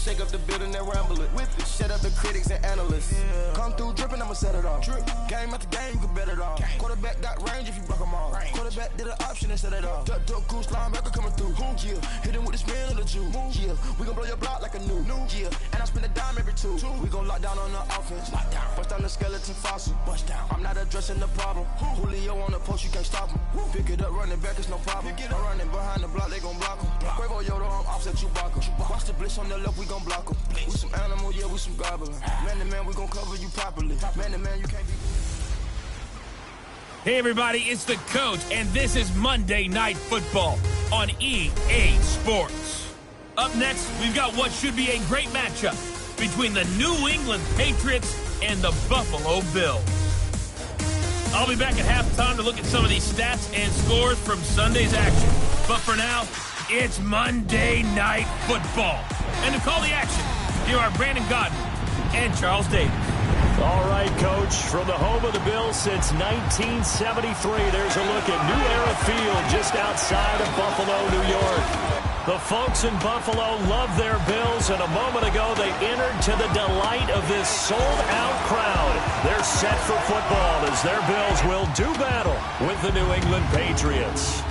shake up the building and ramble it. Whip it, shut up the critics and analysts. Yeah. Come through dripping, I'ma set it off. Drip. Game after game, you can bet it off. Quarterback got range if you broke them all. Quarterback did an option and set it off. Duck, goose, linebacker coming through. Yeah. Hit him with the spin of the Jew. Yeah. We gon' blow your block like a new. Yeah. And I spend a dime every two. We gon' lock down on the offense. Bust down the skeleton fossil. Bust down. I'm not addressing the problem. Julio on the post, you can't stop him. Pick it up, running back, it's no problem. I'm running behind the block, they gon' block him. Quavo Yoda, I'm offset Chewbacca. Watch the blitz on the left, we gon' block him. We some animal, yeah, we some goblin. Man to man, we gon' cover you properly. Man to man, you can't be... Hey everybody, it's the Coach, and this is Monday Night Football on EA Sports. Up next, we've got what should be a great matchup between the New England Patriots and the Buffalo Bills. I'll be back at halftime to look at some of these stats and scores from Sunday's action. But for now, it's Monday Night Football. And to call the action, here are Brandon Godden and Charles Davis. All right, Coach, from the home of the Bills since 1973, there's a look at New Era Field just outside of Buffalo, New York. The folks in Buffalo love their Bills, and a moment ago they entered to the delight of this sold-out crowd. They're set for football as their Bills will do battle with the New England Patriots.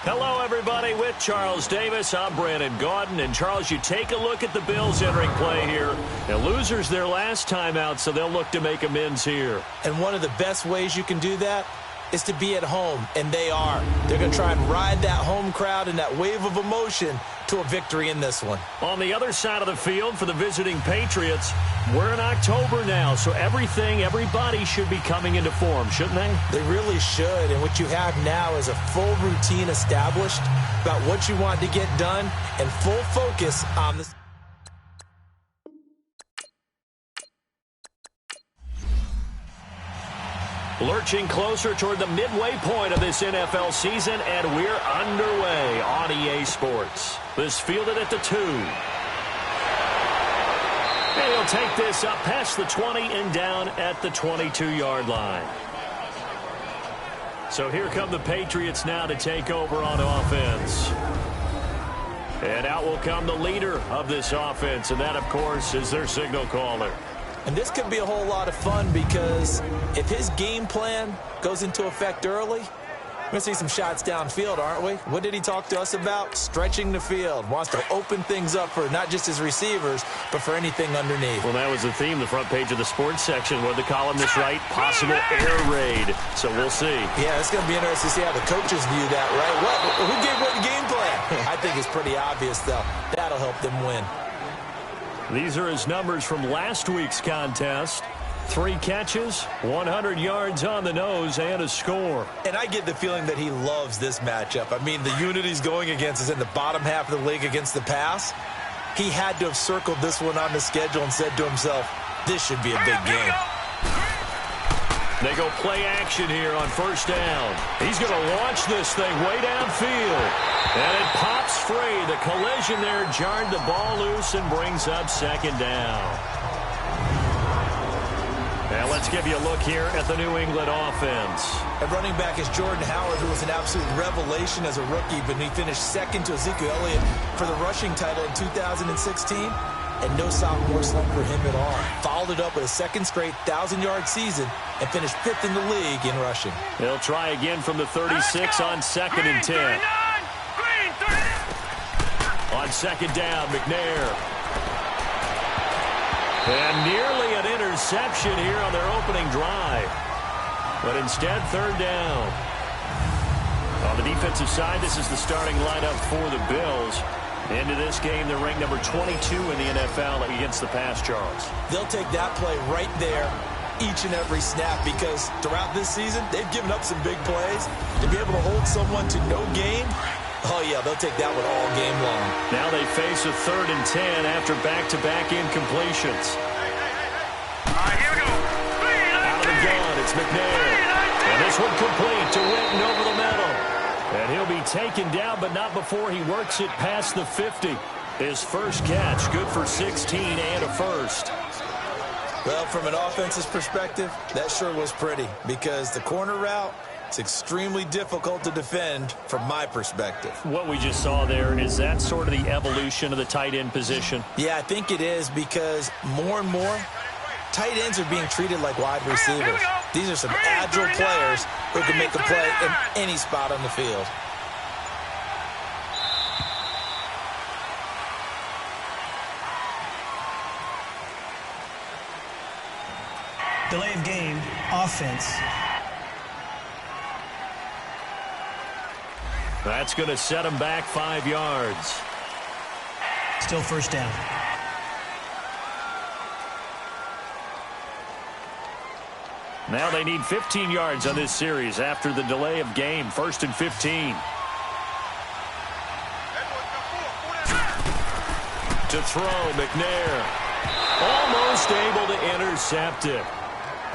Hello, everybody. With Charles Davis, I'm Brandon Gaudin. And, Charles, you take a look at the Bills entering play here. The losers their last time out, so they'll look to make amends here. And one of the best ways you can do that is to be at home, and they are. They're going to try and ride that home crowd and that wave of emotion to a victory in this one. On the other side of the field for the visiting Patriots, we're in October now, so everybody should be coming into form, shouldn't they? They really should, and what you have now is a full routine established about what you want to get done and full focus on this. Lurching closer toward the midway point of this NFL season, and we're underway on EA Sports. This fielded at the 2. And he'll take this up past the 20 and down at the 22-yard line. So here come the Patriots now to take over on offense. And out will come the leader of this offense, and that, of course, is their signal caller. And this could be a whole lot of fun because if his game plan goes into effect early, we're going to see some shots downfield, aren't we? What did he talk to us about? Stretching the field. Wants to open things up for not just his receivers, but for anything underneath. Well, that was the theme, the front page of the sports section. What did the columnist write? Possible air raid. So we'll see. Yeah, it's going to be interesting to see how the coaches view that, right? Who gave what game plan? I think it's pretty obvious, though. That'll help them win. These are his numbers from last week's contest. 3 catches, 100 yards on the nose, and a score. And I get the feeling that he loves this matchup. I mean, the unit he's going against is in the bottom half of the league against the pass. He had to have circled this one on the schedule and said to himself, this should be a big game. They go play action here on first down. He's going to launch this thing way downfield. And it pops free. The collision there jarred the ball loose and brings up second down. Now let's give you a look here at the New England offense. At running back is Jordan Howard, who was an absolute revelation as a rookie, but he finished second to Ezekiel Elliott for the rushing title in 2016. And no sophomore slump for him at all. Followed it up with a second straight 1,000-yard season and finished 5th in the league in rushing. They'll try again from the 36 on 2nd and 10. On second down, McNair. And nearly an interception here on their opening drive. But instead, 3rd down. On the defensive side, this is the starting lineup for the Bills. Into this game, they're ranked number 22 in the NFL against the pass, Charles. They'll take that play right there each and every snap because throughout this season, they've given up some big plays. To be able to hold someone to no gain, oh, yeah, they'll take that one all game long. Now they face a 3rd and 10 after back-to-back incompletions. Here we go. Out of the gun, it's McNair. And this one complete to Witten over the middle. And he'll be taken down, but not before he works it past the 50. His first catch, good for 16 and a first. Well, from an offense's perspective, that sure was pretty because the corner route It's extremely difficult to defend from my perspective. What we just saw there, is that sort of the evolution of the tight end position? Yeah, I think it is, because more and more tight ends are being treated like wide receivers. These are some agile players who can make a play in any spot on the field. Delay of game, offense. That's going to set him back 5 yards. Still first down. Now they need 15 yards on this series after the delay of game. 1st and 15. To throw, McNair. Almost able to intercept it.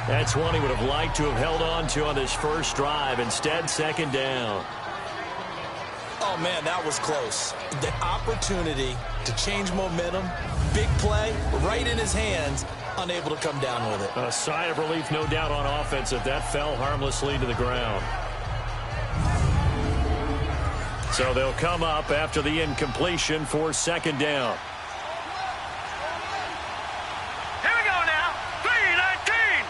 That's one he would have liked to have held on to on this first drive. Instead, 2nd down. Oh, man, that was close. The opportunity to change momentum, big play, right in his hands, unable to come down with it. A sigh of relief, no doubt, on offense if that fell harmlessly to the ground. So they'll come up after the incompletion for 2nd down. Here we go now. 3-19.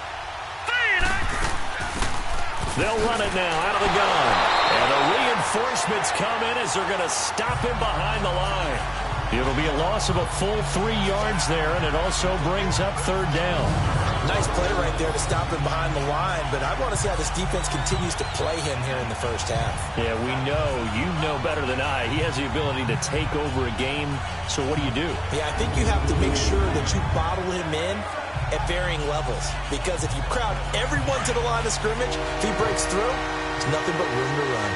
3-19. They'll run it now out of the gun. And the reinforcements come in as they're going to stop him behind the line. It'll be a loss of a full 3 yards there, and it also brings up 3rd down. Nice play right there to stop him behind the line, but I want to see how this defense continues to play him here in the first half. Yeah, we know. You know better than I. He has the ability to take over a game, so what do you do? Yeah, I think you have to make sure that you bottle him in at varying levels, because if you crowd everyone to the line of scrimmage, if he breaks through, there's nothing but room to run.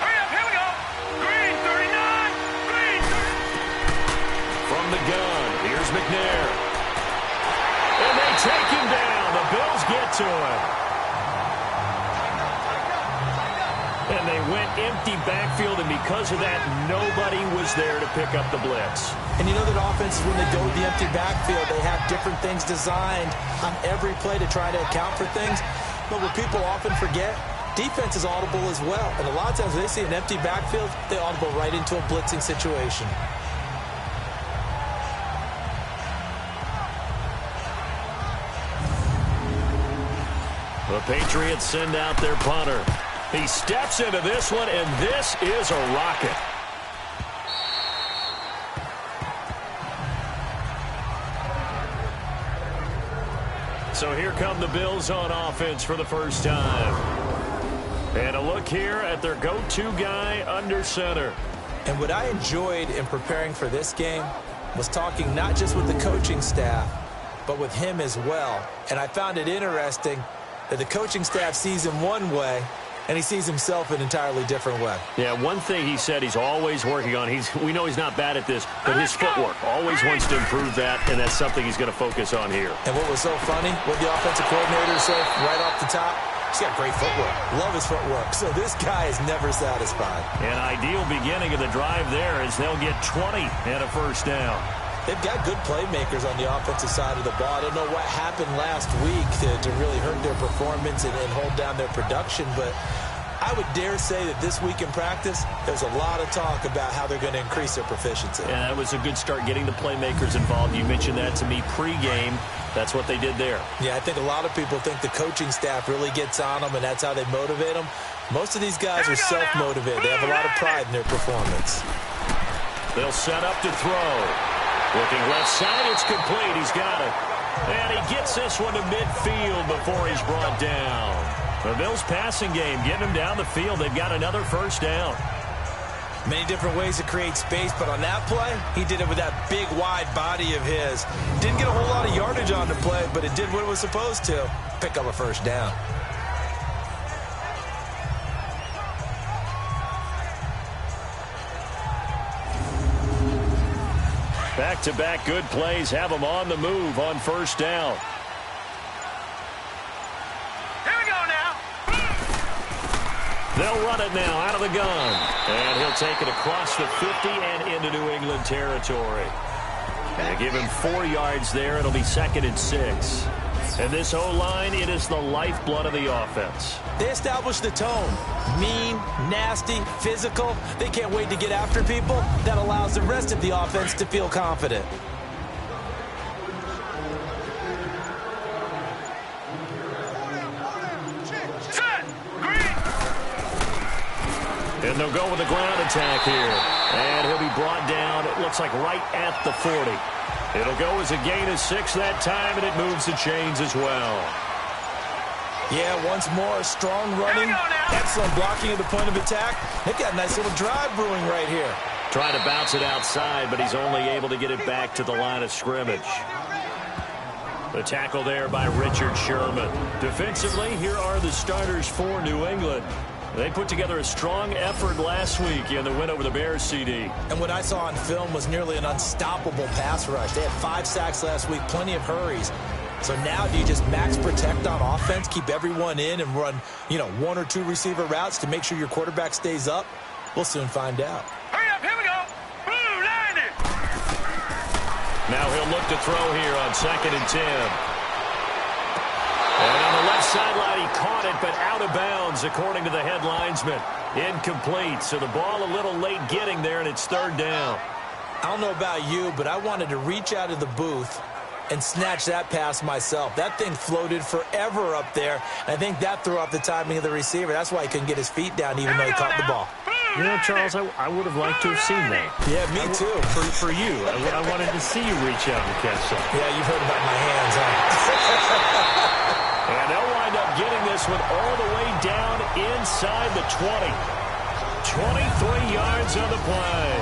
Hurry up, here we go. Green 39. Green 30. From the gun, here's McNair. And they take him down. The Bills get to him. And they went empty backfield, and because of that, nobody was there to pick up the blitz. And you know that offenses, when they go to the empty backfield, they have different things designed on every play to try to account for things. But what people often forget, defense is audible as well. And a lot of times when they see an empty backfield, they audible right into a blitzing situation. The Patriots send out their punter. He steps into this one, and this is a rocket. So here come the Bills on offense for the first time. And a look here at their go-to guy under center. And what I enjoyed in preparing for this game was talking not just with the coaching staff, but with him as well. And I found it interesting that the coaching staff sees him one way, and he sees himself an entirely different way. Yeah, one thing he said he's always working on, we know he's not bad at this, but his footwork, always wants to improve that, and that's something he's going to focus on here. And what was so funny, what the offensive coordinator said right off the top, he's got great footwork. Love his footwork. So this guy is never satisfied. An ideal beginning of the drive there as they'll get 20 and a first down. They've got good playmakers on the offensive side of the ball. I don't know what happened last week to really hurt their performance and hold down their production, but I would dare say that this week in practice, there's a lot of talk about how they're going to increase their proficiency. Yeah, that was a good start, getting the playmakers involved. You mentioned that to me pregame. That's what they did there. Yeah, I think a lot of people think the coaching staff really gets on them, and that's how they motivate them. Most of these guys are self-motivated. They have a lot of pride in their performance. They'll set up to throw. Looking left side, it's complete. He's got it. And he gets this one to midfield before he's brought down. The Bills' passing game, getting him down the field. They've got another first down. Many different ways to create space, but on that play, he did it with that big, wide body of his. Didn't get a whole lot of yardage on the play, but it did what it was supposed to. Pick up a first down. Back-to-back good plays have them on the move on first down. Here we go now. They'll run it now out of the gun. And he'll take it across the 50 and into New England territory. And give him 4 yards there. It'll be 2nd and 6. And this O-line, it is the lifeblood of the offense. They establish the tone. Mean, nasty, physical. They can't wait to get after people. That allows the rest of the offense to feel confident. And they'll go with the ground attack here. And he'll be brought down, it looks like right at the 40. It'll go as a gain of 6 that time, and it moves the chains as well. Yeah, once more, strong running, excellent blocking at the point of attack. They've got a nice little drive brewing right here. Trying to bounce it outside, but he's only able to get it back to the line of scrimmage. The tackle there by Richard Sherman. Defensively, here are the starters for New England. They put together a strong effort last week in the win over the Bears, CD. And what I saw on film was nearly an unstoppable pass rush. They had 5 sacks last week, plenty of hurries. So now do you just max protect on offense, keep everyone in, and run, 1 or 2 receiver routes to make sure your quarterback stays up? We'll soon find out. Hurry up, here we go. Blue, line it. Now he'll look to throw here on 2nd and 10. And on the left sideline, he caught it, but out of bounds, according to the head linesman. Incomplete, so the ball a little late getting there, and it's 3rd down. I don't know about you, but I wanted to reach out of the booth and snatch that pass myself. That thing floated forever up there. And I think that threw off the timing of the receiver. That's why he couldn't get his feet down even though he caught the ball. Charles, I would have liked to have seen that. Yeah, me too. For you. I wanted to see you reach out and catch something. Yeah, you've heard about my hands, huh? And they'll wind up getting this one all the way down inside the 20. 23 yards on the play.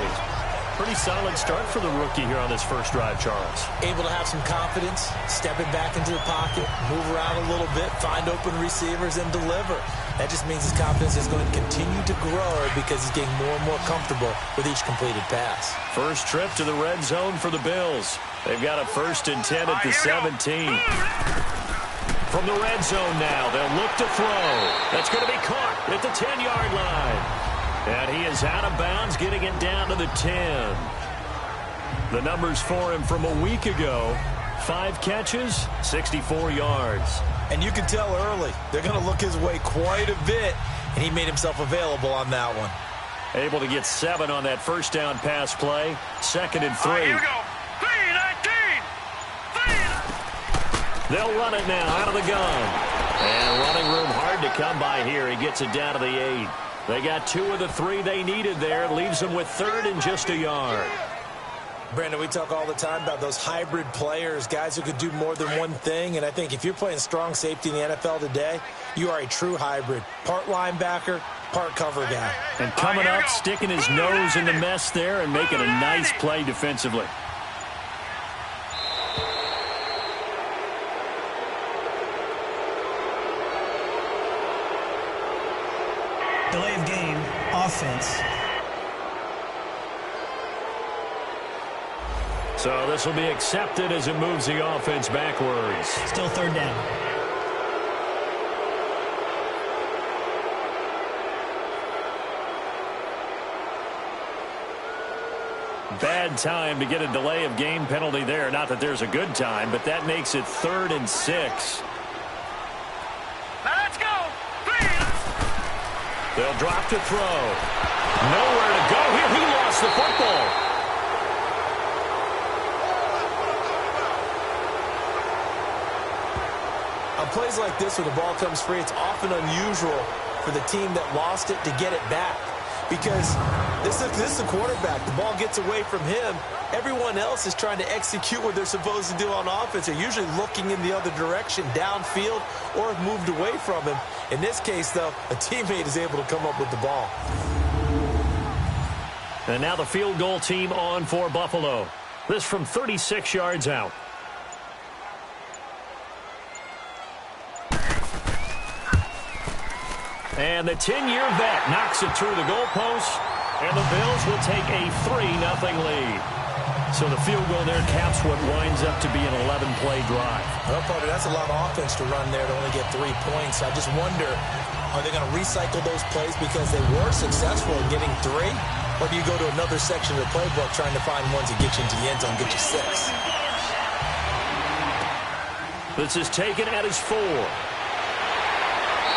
Pretty solid start for the rookie here on this first drive, Charles. Able to have some confidence, stepping back into the pocket, move around a little bit, find open receivers, and deliver. That just means his confidence is going to continue to grow because he's getting more and more comfortable with each completed pass. First trip to the red zone for the Bills. They've got a 1st and 10 at the 17. From the red zone now, they'll look to throw. That's going to be caught at the 10-yard line. And he is out of bounds, getting it down to the 10. The numbers for him from a week ago, 5 catches, 64 yards. And you can tell early, they're going to look his way quite a bit, and he made himself available on that one. Able to get 7 on that first down pass play, 2nd and 3. Here we go. 3-19. They'll run it now out of the gun. And running room hard to come by here. He gets it down to the 8. They got 2 of the 3 they needed there. Leaves them with 3rd and just a yard. Brandon, we talk all the time about those hybrid players, guys who could do more than one thing. And I think if you're playing strong safety in the NFL today, you are a true hybrid. Part linebacker, part cover guy. And coming up, sticking his nose in the mess there and making a nice play defensively. Delay of game, offense. So this will be accepted as it moves the offense backwards. Still 3rd down. Bad time to get a delay of game penalty there. Not that there's a good time, but that makes it 3rd and 6. Now let's go. They'll drop to throw. Nowhere to go here. He lost the football. On plays like this where the ball comes free, it's often unusual for the team that lost it to get it back. Because this is the quarterback. The ball gets away from him. Everyone else is trying to execute what they're supposed to do on offense. They're usually looking in the other direction, downfield, or have moved away from him. In this case, though, a teammate is able to come up with the ball. And now the field goal team on for Buffalo. This from 36 yards out. And the 10-year vet knocks it through the goalpost, and the Bills will take a 3-0 lead. So the field goal there caps what winds up to be an 11-play drive. Well, Potter, that's a lot of offense to run there to only get 3 points. I just wonder, are they going to recycle those plays because they were successful in getting 3? Or do you go to another section of the playbook trying to find ones that get you into the end zone, get you 6? This is taken at his 4.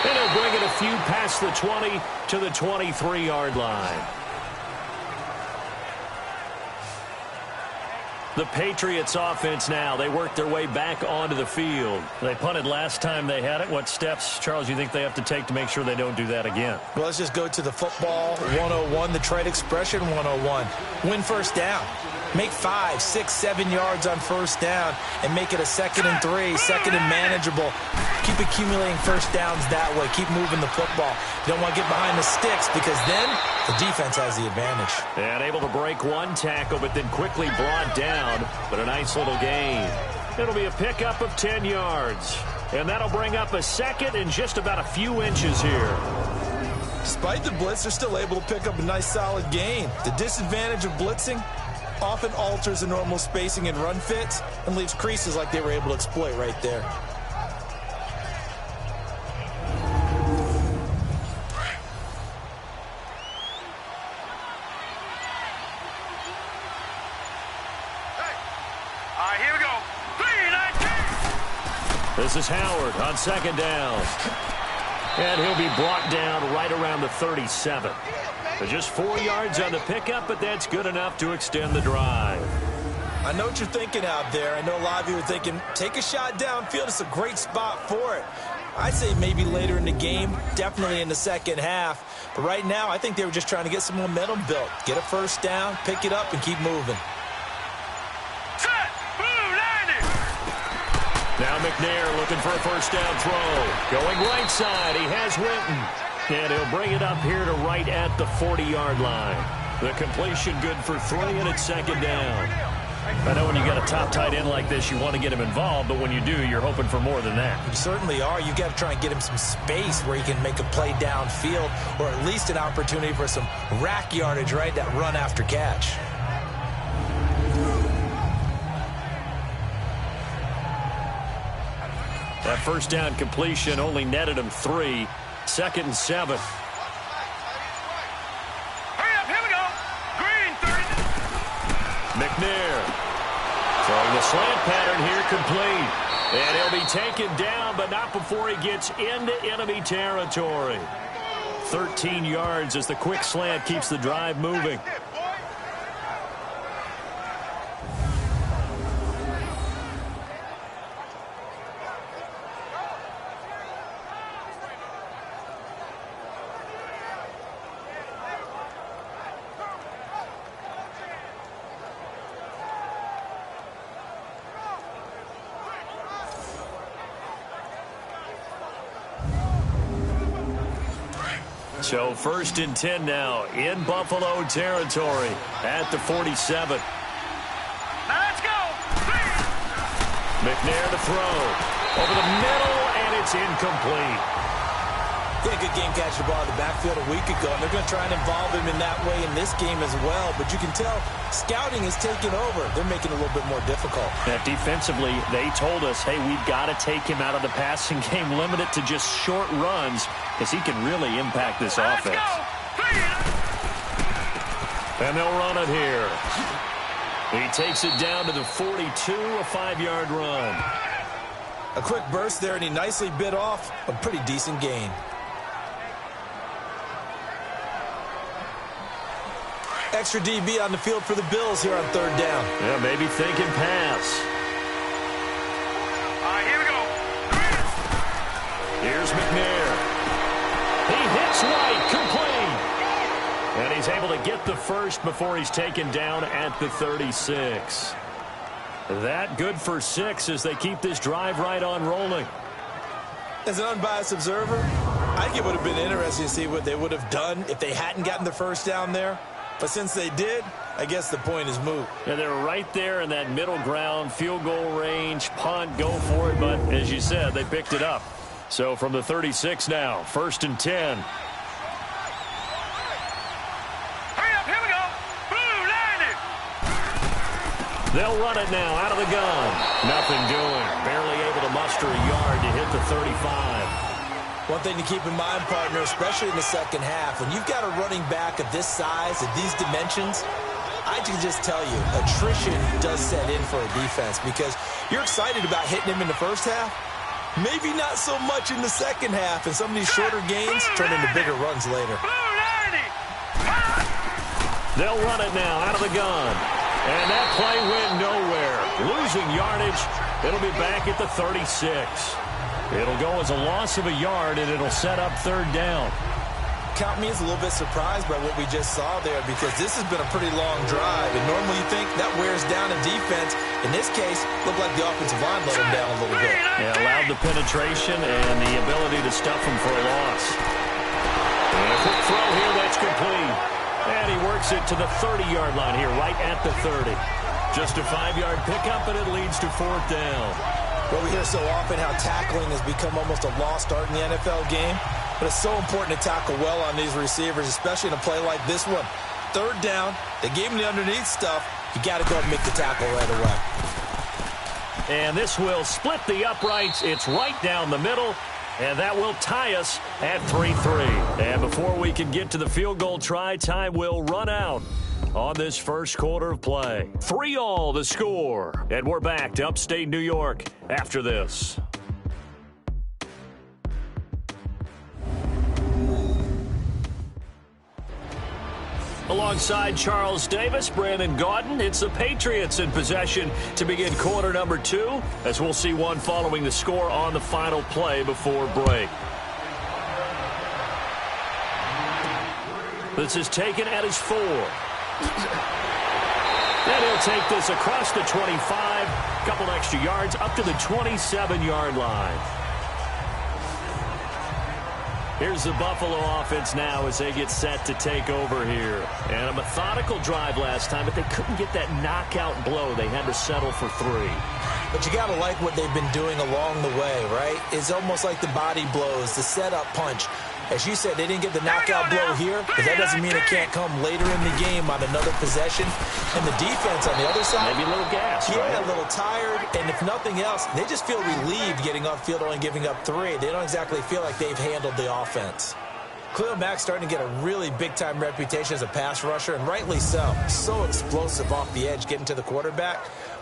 And he'll bring it a few past the 20 to the 23-yard line. The Patriots offense now. They work their way back onto the field. They punted last time they had it. What steps, Charles, you think they have to take to make sure they don't do that again? Well, let's just go to the football 101, the trade expression 101. Win first down. Make 5, 6, 7 yards on first down and make it a 2nd and 3, 2nd and manageable. Keep accumulating first downs that way. Keep moving the football. You don't want to get behind the sticks because then the defense has the advantage. And able to break one tackle, but then quickly brought down. But a nice little gain. It'll be a pickup of 10 yards. And that'll bring up a 2nd and just about a few inches here. Despite the blitz, they're still able to pick up a nice solid gain. The disadvantage of blitzing often alters the normal spacing and run fits and leaves creases like they were able to exploit right there. All right, here we go. 3-19. This is Howard on 2nd down. And he'll be brought down right around the 37. So just 4 yards on the pickup, but that's good enough to extend the drive. I know what you're thinking out there. I know a lot of you are thinking, take a shot downfield. It's a great spot for it. I'd say maybe later in the game, definitely in the second half. But right now, I think they were just trying to get some momentum built. Get a first down, pick it up, and keep moving. Set. Blue 90. Now McNair looking for a first down throw. Going right side, he has Winton. And he'll bring it up here to right at the 40-yard line. The completion good for 3, and it's 2nd down. I know when you got a top tight end like this, you want to get him involved, but when you do, you're hoping for more than that. You certainly are. You got to try and get him some space where he can make a play downfield, or at least an opportunity for some rack yardage, right? That run after catch. That first down completion only netted him 3. 2nd and 7. Hurry up, here we go. Green 30. McNair throwing the slant pattern here complete. And he'll be taken down, but not before he gets into enemy territory. 13 yards as the quick slant keeps the drive moving. So 1st and 10 now in Buffalo territory at the 47. Now let's go. McNair to throw. Over the middle, and it's incomplete. He had a good game catching the ball in the backfield a week ago, and they're going to try and involve him in that way in this game as well. But you can tell scouting is taking over. They're making it a little bit more difficult. Now, defensively, they told us, hey, we've got to take him out of the passing game, limit it to just short runs, because he can really impact this offense. And they'll run it here. He takes it down to the 42, a 5-yard run. A quick burst there, and he nicely bit off a pretty decent gain. Extra DB on the field for the Bills here on 3rd down. Yeah, maybe thinking pass. All right, here we go. Here's McNair. He hits White, complete. And he's able to get the first before he's taken down at the 36. That good for 6 as they keep this drive right on rolling. As an unbiased observer, I think it would have been interesting to see what they would have done if they hadn't gotten the first down there. But since they did, I guess the point is moot. And they're right there in that middle ground, field goal range, punt, go for it. But as you said, they picked it up. So from the 36 now, 1st and 10. Hurry up, here we go. Blue 90. They'll run it now out of the gun. Nothing doing. Barely able to muster a yard to hit the 35. One thing to keep in mind, partner, especially in the second half, when you've got a running back of this size, of these dimensions, I can just tell you, attrition does set in for a defense because you're excited about hitting him in the first half. Maybe not so much in the second half, and some of these shorter gains turn into bigger runs later. They'll run it now out of the gun. And that play went nowhere. Losing yardage. It'll be back at the 36. It'll go as a loss of a yard, and it'll set up third down. Count me as a little bit surprised by what we just saw there because this has been a pretty long drive, and normally you think that wears down a defense. In this case, looked like the offensive line let him down a little bit. Yeah, allowed the penetration and the ability to stuff him for a loss. And a quick throw here, that's complete. And he works it to the 30-yard line here, right at the 30. Just a 5-yard pickup, and it leads to fourth down. Well, we hear so often how tackling has become almost a lost art in the NFL game. But it's so important to tackle well on these receivers, especially in a play like this one. Third down, they gave him the underneath stuff. You got to go and make the tackle right away. And this will split the uprights. It's right down the middle. And that will tie us at 3-3. And before we can get to the field goal try, time will run out on this first quarter of play. 3-all the score. And we're back to upstate New York after this. Alongside Charles Davis, Brandon Gaudin, it's the Patriots in possession to begin quarter number 2, as we'll see one following the score on the final play before break. This is taken at his 4. And he'll take this across the 25, couple extra yards up to the 27-yard line. Here's the Buffalo offense now as they get set to take over here. And a methodical drive last time, but they couldn't get that knockout blow. They had to settle for 3. But you got to like what they've been doing along the way, right? It's almost like the body blows, the setup punch. As you said, they didn't get the knockout blow here, but that doesn't mean it can't come later in the game on another possession. And the defense on the other side, maybe a little gas, yeah, right? A little tired. And if nothing else, they just feel relieved getting off field only giving up 3. They don't exactly feel like they've handled the offense. Khalil Mack's starting to get a really big-time reputation as a pass rusher, and rightly so. So explosive off the edge getting to the quarterback.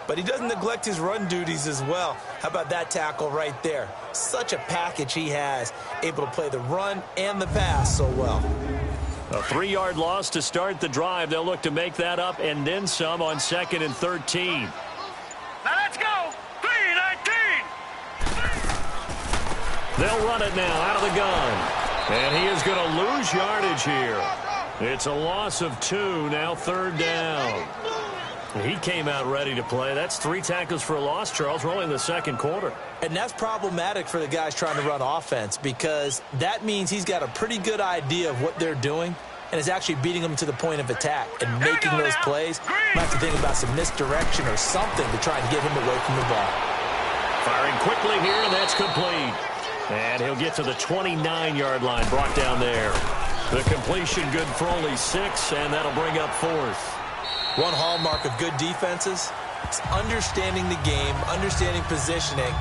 But he doesn't neglect his run duties as well. How about that tackle right there? Such a package he has, able to play the run and the pass so well. A 3-yard loss to start the drive. They'll look to make that up and then some on 2nd and 13. Now let's go. 3-19. They'll run it now out of the gun. And he is going to lose yardage here. It's a loss of 2, now third down. He came out ready to play. That's 3 tackles for a loss, Charles. We're only in the second quarter. And that's problematic for the guys trying to run offense because that means he's got a pretty good idea of what they're doing and is actually beating them to the point of attack and making those plays. Might have to think about some misdirection or something to try and get him away from the ball. Firing quickly here, and that's complete. And he'll get to the 29-yard line, brought down there. The completion good for only 6, and that'll bring up 4th. One hallmark of good defenses is understanding the game, understanding positioning,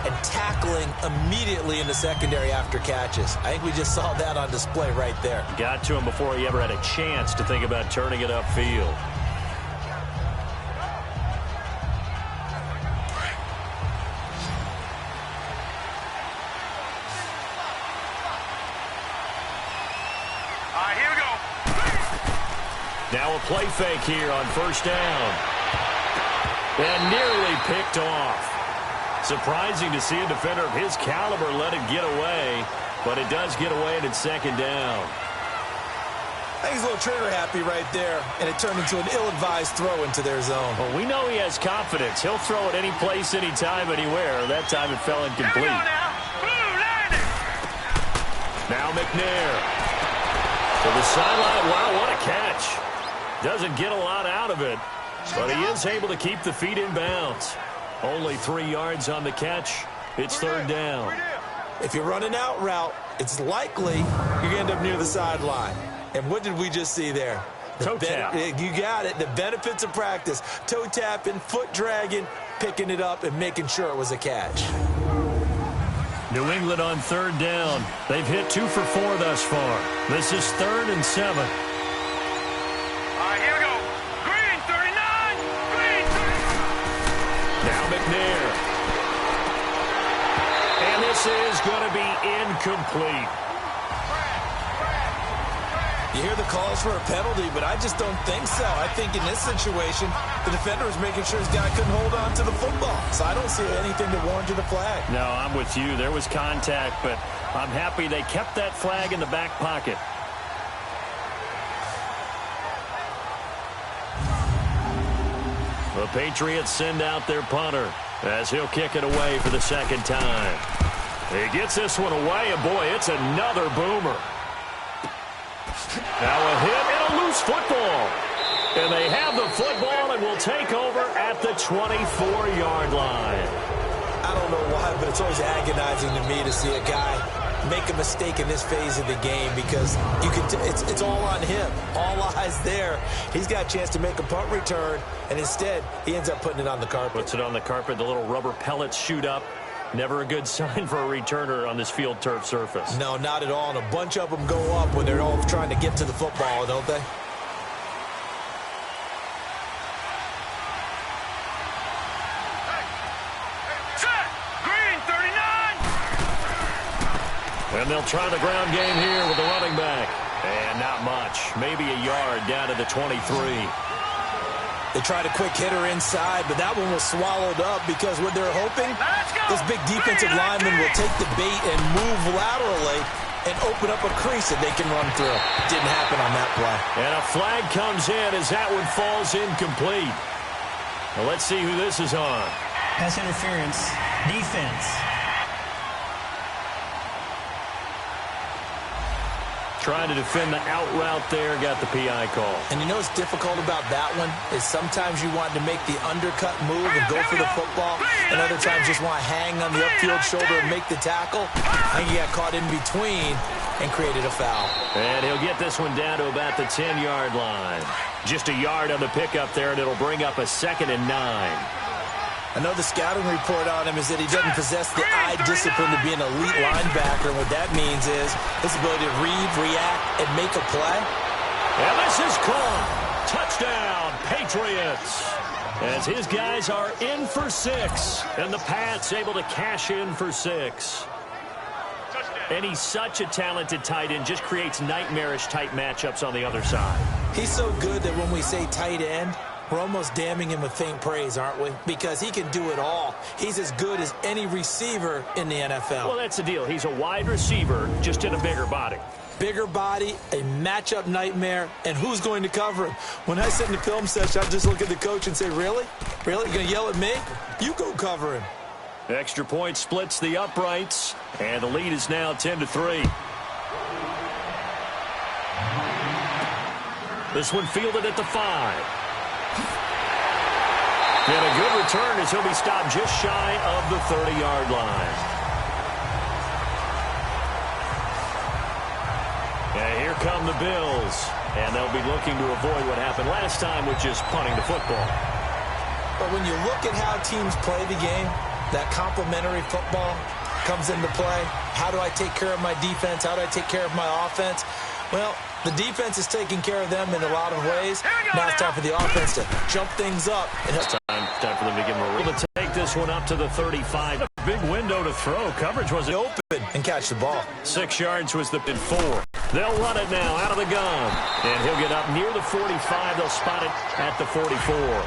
and tackling immediately in the secondary after catches. I think we just saw that on display right there. Got to him before he ever had a chance to think about turning it upfield. Now a play fake here on first down. And nearly picked off. Surprising to see a defender of his caliber let it get away, but it does get away and it's second down. I think he's a little trigger happy right there, and it turned into an ill-advised throw into their zone. Well, we know he has confidence. He'll throw it any place, anytime, anywhere. That time it fell incomplete. Now McNair. To the sideline. Wow, what a catch. Doesn't get a lot out of it, but he is able to keep the feet in bounds. Only 3 yards on the catch. It's third down. If you're running out route, it's likely you're going to end up near the sideline. And what did we just see there? Toe tap. You got it. The benefits of practice. Toe tapping, foot dragging, picking it up, and making sure it was a catch. New England on third down. They've hit 2 for 4 thus far. This is 3rd and 7. Here we go. Green this is going to be incomplete. You hear the calls for a penalty, but I just don't think so. I think in this situation, the defender is making sure his guy couldn't hold on to the football. So I don't see anything to warrant to the flag. No, I'm with you. There was contact, but I'm happy they kept that flag in the back pocket. The Patriots send out their punter as he'll kick it away for the second time. He gets this one away, and boy, it's another boomer. Now a hit and a loose football. And they have the football and will take over at the 24-yard line. I don't know why, but it's always agonizing to me to see a guy make a mistake in this phase of the game because you can it's all on him. All eyes there. He's got a chance to make a punt return, and instead he ends up putting it on the carpet. Puts it on the carpet. The little rubber pellets shoot up. Never a good sign for a returner on this field turf surface. No, not at all. And a bunch of them go up when they're all trying to get to the football, don't they? Set! Green, 39! And they'll try the ground game here with the running back. And not much. Maybe a yard down to the 23. They tried a quick hitter inside, but that one was swallowed up because what they're hoping, this big defensive lineman will take the bait and move laterally and open up a crease that they can run through. Didn't happen on that play. And a flag comes in as that one falls incomplete. Well, let's see who this is on. Pass interference. Defense. Trying to defend the out route there, got the PI call. And you know what's difficult about that one is sometimes you want to make the undercut move and go for the football, and other times just want to hang on the upfield shoulder and make the tackle. I think he got caught in between and created a foul. And he'll get this one down to about the 10-yard line. Just a yard on the pickup there, and it'll bring up a 2nd and 9. I know the scouting report on him is that he doesn't possess the eye discipline to be an elite linebacker. And what that means is his ability to read, react, and make a play. And this is caught. Touchdown, Patriots. As his guys are in for 6. And the Pats able to cash in for 6. And he's such a talented tight end, just creates nightmarish-type matchups on the other side. He's so good that when we say tight end, we're almost damning him with faint praise, aren't we? Because he can do it all. He's as good as any receiver in the NFL. Well, that's the deal. He's a wide receiver, just in a bigger body. Bigger body, a matchup nightmare, and who's going to cover him? When I sit in the film session, I just look at the coach and say, really? Really? You're going to yell at me? You go cover him. Extra point splits the uprights, and the lead is now 10-3. This one fielded at the 5. And a good return as he'll be stopped just shy of the 30-yard line. And here come the Bills. And they'll be looking to avoid what happened last time, which is punting the football. But when you look at how teams play the game, that complementary football comes into play. How do I take care of my defense? How do I take care of my offense? Well, the defense is taking care of them in a lot of ways. Now it's time for the offense to jump things up. And it's time for them to give him a rule to take this one up to the 35. A big window to throw. Coverage wasn't open and catch the ball. 6 yards was the 4. They'll run it now out of the gun. And he'll get up near the 45. They'll spot it at the 44.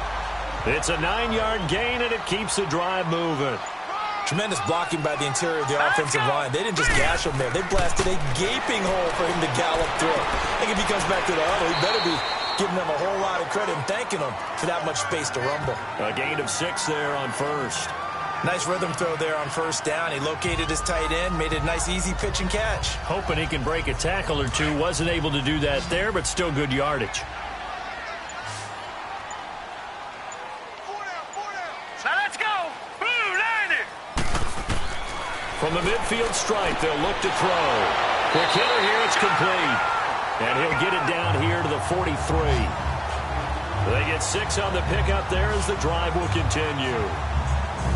It's a 9-yard gain, and it keeps the drive moving. Tremendous blocking by the interior of the offensive line. They didn't just gash him there. They blasted a gaping hole for him to gallop through. I think if he comes back to the huddle, he better be giving them a whole lot of credit and thanking them for that much space to rumble. A gain of 6 there on first. Nice rhythm throw there on first down. He located his tight end, made it a nice, easy pitch and catch. Hoping he can break a tackle or two. Wasn't able to do that there, but still good yardage. Now let's go. Blue, line it. From the midfield stripe, they'll look to throw. Quick hitter here, it's complete. And he'll get it down here to the 43. They get 6 on the pickup there as the drive will continue.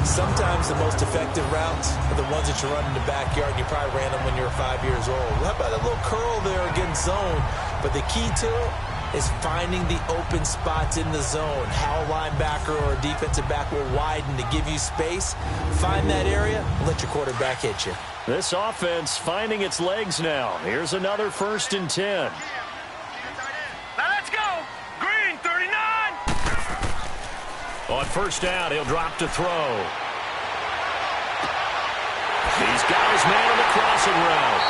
Sometimes the most effective routes are the ones that you run in the backyard, and you probably ran them when you were 5 years old. How about a little curl there against zone? But the key to it is finding the open spots in the zone. How a linebacker or a defensive back will widen to give you space. Find that area, let your quarterback hit you. This offense finding its legs now. Here's another 1st and 10. Now let's go. Green 39. On 1st down, he'll drop to throw. He's got his man on the crossing route.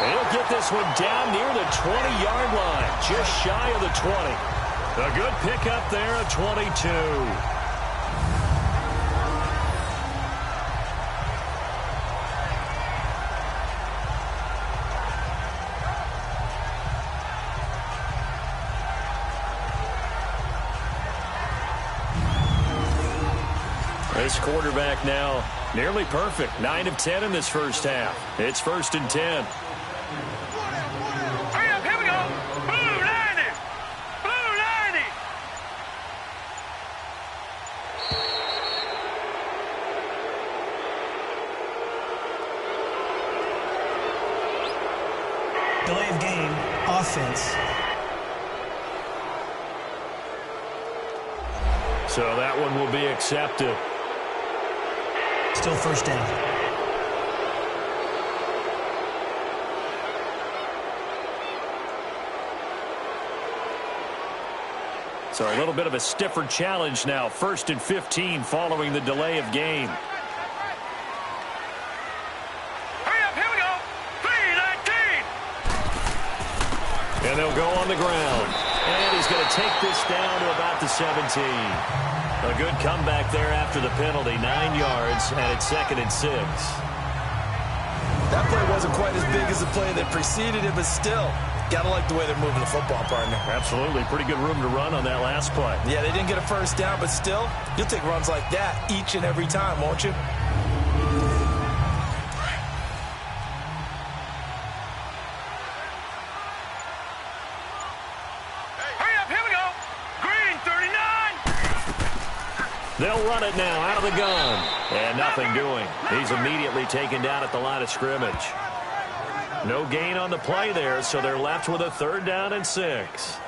He'll get this one down near the 20-yard line, just shy of the 20. A good pickup there at 22. This quarterback now nearly perfect. 9 of 10 in this first half. It's 1st and 10. Hurry up, here we go. Blue 90. Blue 90. Delay of game, offense. So that one will be accepted. Still 1st down. So a little bit of a stiffer challenge now. 1st and 15 following the delay of game. Hurry up, here we go. 319. And they'll go on the ground. And he's going to take this down to about the 17. A good comeback there after the penalty. 9 yards, and it's 2nd and 6. That play wasn't quite as big as the play that preceded it, but still, got to like the way they're moving the football, partner. Absolutely. Pretty good room to run on that last play. Yeah, they didn't get a 1st down, but still, you'll take runs like that each and every time, won't you? They'll run it now out of the gun. And nothing doing. He's immediately taken down at the line of scrimmage. No gain on the play there, so they're left with a 3rd down and 6.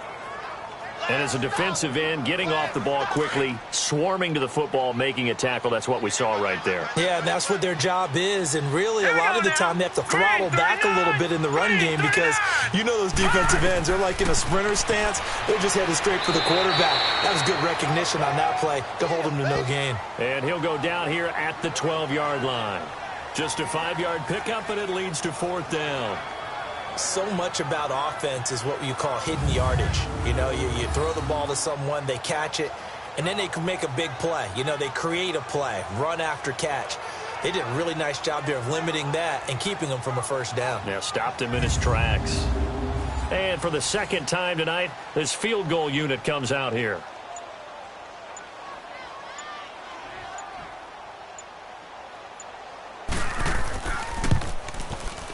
And as a defensive end, getting off the ball quickly, swarming to the football, making a tackle, that's what we saw right there. Yeah, and that's what their job is. And really, a lot of the time, they have to throttle back a little bit in the run game because you know those defensive ends, they're like in a sprinter stance. They're just headed straight for the quarterback. That was good recognition on that play to hold him to no gain. And he'll go down here at the 12-yard line. Just a 5-yard pickup, and it leads to 4th down. So much about offense is what you call hidden yardage. You know, you throw the ball to someone, they catch it, and then they can make a big play. You know, they create a play, run after catch. They did a really nice job there of limiting that and keeping him from a 1st down. Yeah, stopped him in his tracks. And for the 2nd time tonight, this field goal unit comes out here.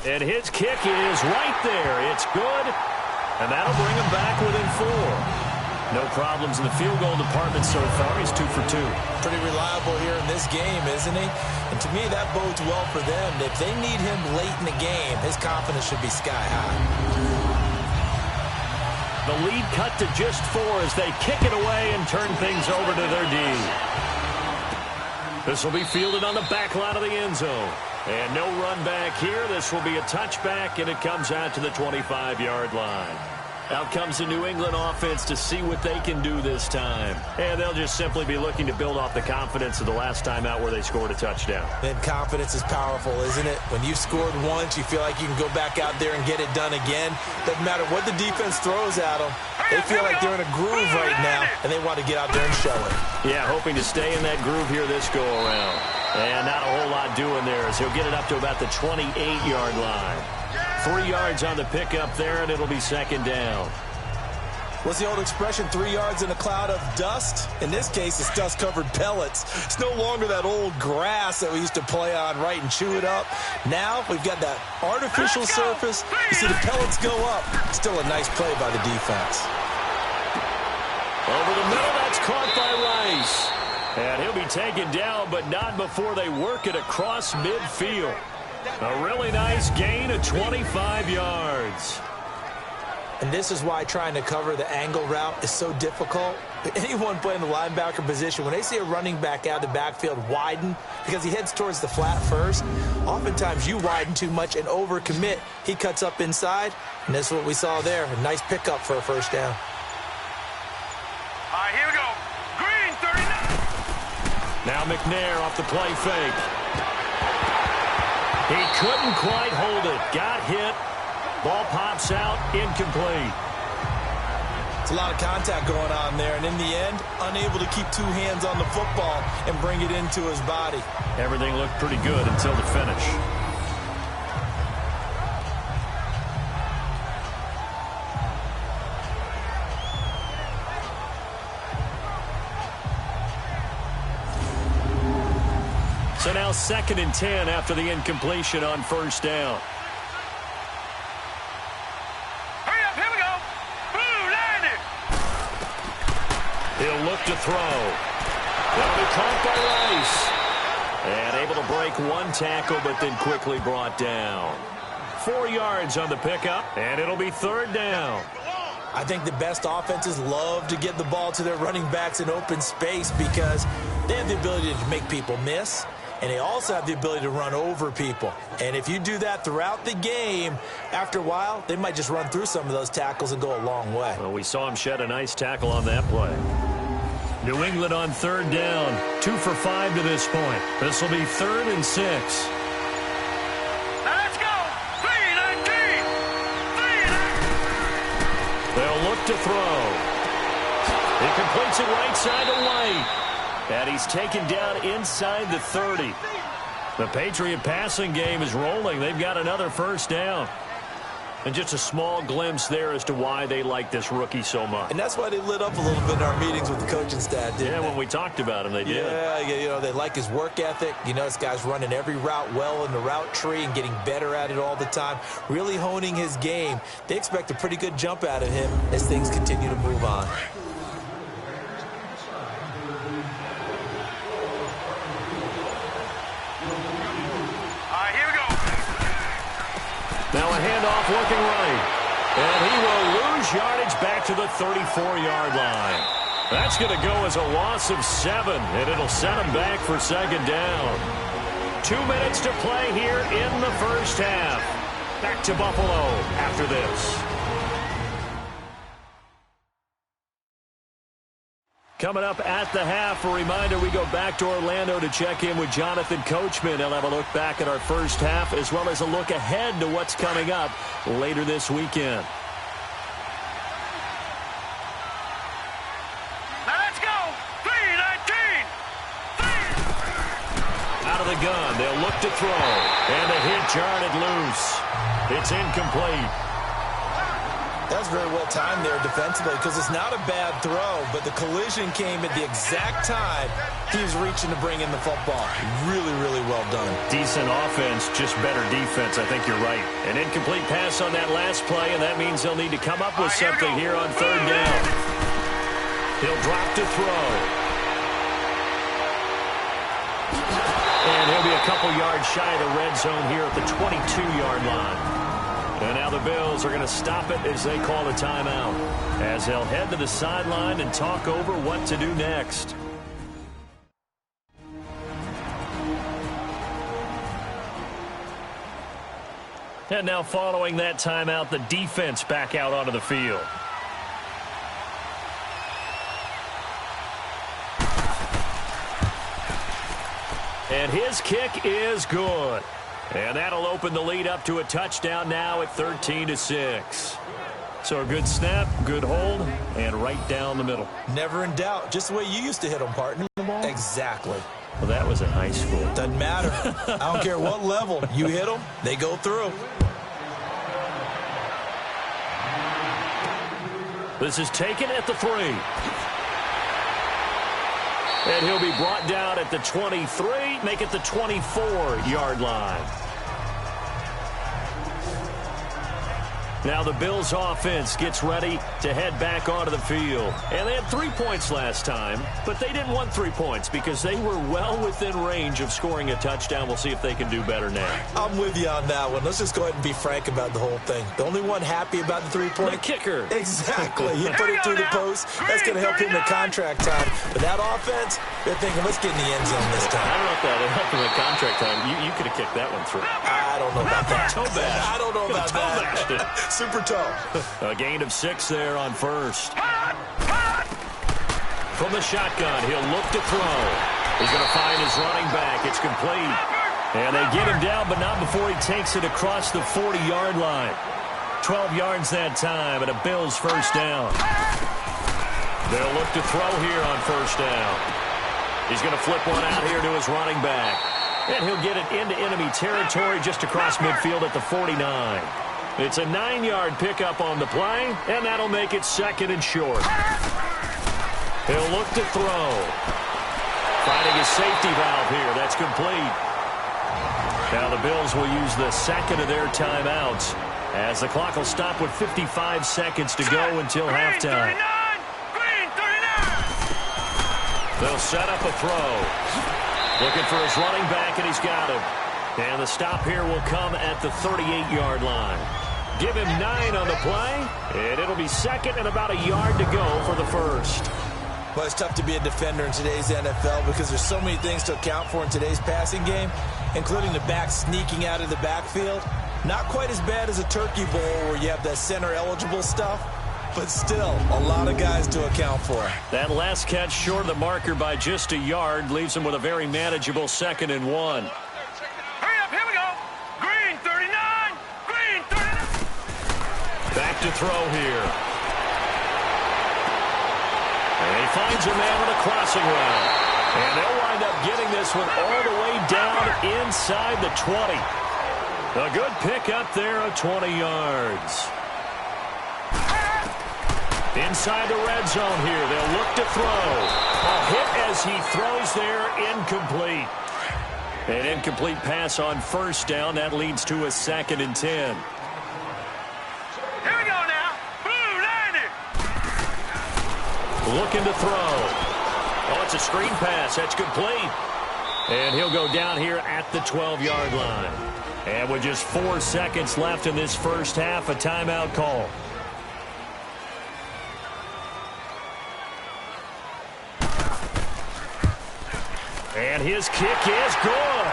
And his kick is right there. It's good, and that'll bring him back within 4. No problems in the field goal department so far. He's 2 for 2. Pretty reliable here in this game, isn't he? And to me, that bodes well for them. If they need him late in the game, his confidence should be sky high. The lead cut to just 4 as they kick it away and turn things over to their D. This will be fielded on the back line of the end zone. And no run back here. This will be a touchback, and it comes out to the 25-yard line. Out comes the New England offense to see what they can do this time. And they'll just simply be looking to build off the confidence of the last time out where they scored a touchdown. And confidence is powerful, isn't it? When you've scored once, you feel like you can go back out there and get it done again. Doesn't matter what the defense throws at them. They feel like they're in a groove right now, and they want to get out there and show it. Yeah, hoping to stay in that groove here this go-around. And not a whole lot doing there as he'll get it up to about the 28-yard line. 3 yards on the pickup there, and it'll be 2nd down. What's the old expression, 3 yards in a cloud of dust? In this case, it's dust-covered pellets. It's no longer that old grass that we used to play on, right, and chew it up. Now we've got that artificial surface. You see the pellets go up. Still a nice play by the defense. Over the middle, that's caught by Rice. And he'll be taken down, but not before they work it across midfield. A really nice gain of 25 yards. And this is why trying to cover the angle route is so difficult. Anyone playing the linebacker position, when they see a running back out of the backfield widen because he heads towards the flat first, oftentimes you widen too much and overcommit. He cuts up inside, and that's what we saw there. A nice pickup for a first down. All right, here we go. Green, 39. Now McNair off the play fake. He couldn't quite hold it. Got hit. Ball pops out, incomplete. It's a lot of contact going on there, and in the end, unable to keep two hands on the football and bring it into his body. Everything looked pretty good until the finish. So now 2nd and 10 after the incompletion on first down. Hurry up, here we go. Blue, line it. He'll look to throw. That'll be caught by Rice. And able to break one tackle, but then quickly brought down. 4 yards on the pickup, and it'll be 3rd down. I think the best offenses love to get the ball to their running backs in open space because they have the ability to make people miss, and they also have the ability to run over people. And if you do that throughout the game, after a while, they might just run through some of those tackles and go a long way. Well, we saw him shed a nice tackle on that play. New England on 3rd down, 2 for 5 to this point. This will be 3rd and 6. Now let's go. 3-19. 3-19. They'll look to throw. He completes it right side to White. And he's taken down inside the 30. The Patriot passing game is rolling. They've got another first down. And just a small glimpse there as to why they like this rookie so much. And that's why they lit up a little bit in our meetings with the coaching staff, didn't they? When we talked about him, they did. Yeah, you know, they like his work ethic. You know, this guy's running every route well in the route tree and getting better at it all the time, really honing his game. They expect a pretty good jump out of him as things continue to move on. Now a handoff looking right. And he will lose yardage back to the 34-yard line. That's going to go as a loss of 7, and it'll set him back for 2nd down. 2 minutes to play here in the first half. Back to Buffalo after this. Coming up at the half, a reminder, we go back to Orlando to check in with Jonathan Coachman. He'll have a look back at our first half as well as a look ahead to what's coming up later this weekend. Now let's go. 3-19. Out of the gun, they'll look to throw. And the hit jarred loose. It's incomplete. That's very well timed there defensively because it's not a bad throw, but the collision came at the exact time he was reaching to bring in the football. Really, really well done. Decent offense, just better defense. I think you're right. An incomplete pass on that last play, and that means they'll need to come up with something here on 3rd down. He'll drop to throw. And he'll be a couple yards shy of the red zone here at the 22-yard line. And now the Bills are going to stop it as they call a timeout, as they'll head to the sideline and talk over what to do next. And now following that timeout, the defense back out onto the field. And his kick is good. And that'll open the lead up to a touchdown now at 13-6. So a good snap, good hold, and right down the middle. Never in doubt. Just the way you used to hit them, partner. Exactly. Well, that was in high school. Doesn't matter. I don't care what level. You hit them, they go through. This is taken at the 3. And he'll be brought down at the 23, make it the 24-yard line. Now the Bills offense gets ready to head back onto the field. And they had 3 points last time, but they didn't want 3 points because they were well within range of scoring a touchdown. We'll see if they can do better now. I'm with you on that one. Let's just go ahead and be frank about the whole thing. The only one happy about the 3-point? The kicker. Exactly. He put it through the post. That's going to help him in contract time. But that offense, they're thinking, let's get in the end zone this time. I don't know if that would help him in contract time. You could have kicked that one through. I don't know about that. Toe bash. I don't know about that. Super toe. A gain of 6 there on first. From the shotgun, he'll look to throw. He's going to find his running back. It's complete. And they get him down, but not before he takes it across the 40-yard line. 12 yards that time, and a Bills first down. They'll look to throw here on first down. He's going to flip one out here to his running back. And he'll get it into enemy territory just across midfield at the 49. It's a 9-yard pickup on the play, and that'll make it second and short. He'll look to throw. Finding his safety valve here. That's complete. Now the Bills will use the second of their timeouts as the clock will stop with 55 seconds to go until halftime. They'll set up a throw. Looking for his running back, and he's got him. And the stop here will come at the 38-yard line. Give him 9 on the play, and it'll be second and about a yard to go for the first. Well, it's tough to be a defender in today's NFL because there's so many things to account for in today's passing game, including the back sneaking out of the backfield. Not quite as bad as a turkey bowl where you have that center-eligible stuff, but still a lot of guys to account for. That last catch short of the marker by just a yard leaves him with a very manageable 2nd and 1. Hurry up, here we go. Green 39, green 39. Back to throw here. And he finds a man with a crossing route. And they'll wind up getting this one all the way down inside the 20. A good pick up there of 20 yards. Inside the red zone here, they'll look to throw. A hit as he throws there, incomplete. An incomplete pass on first down. That leads to a 2nd and 10. Here we go now. Blue 90. Looking to throw. Oh, it's a screen pass. That's complete. And he'll go down here at the 12-yard line. And with just 4 seconds left in this first half, a timeout call. And his kick is good.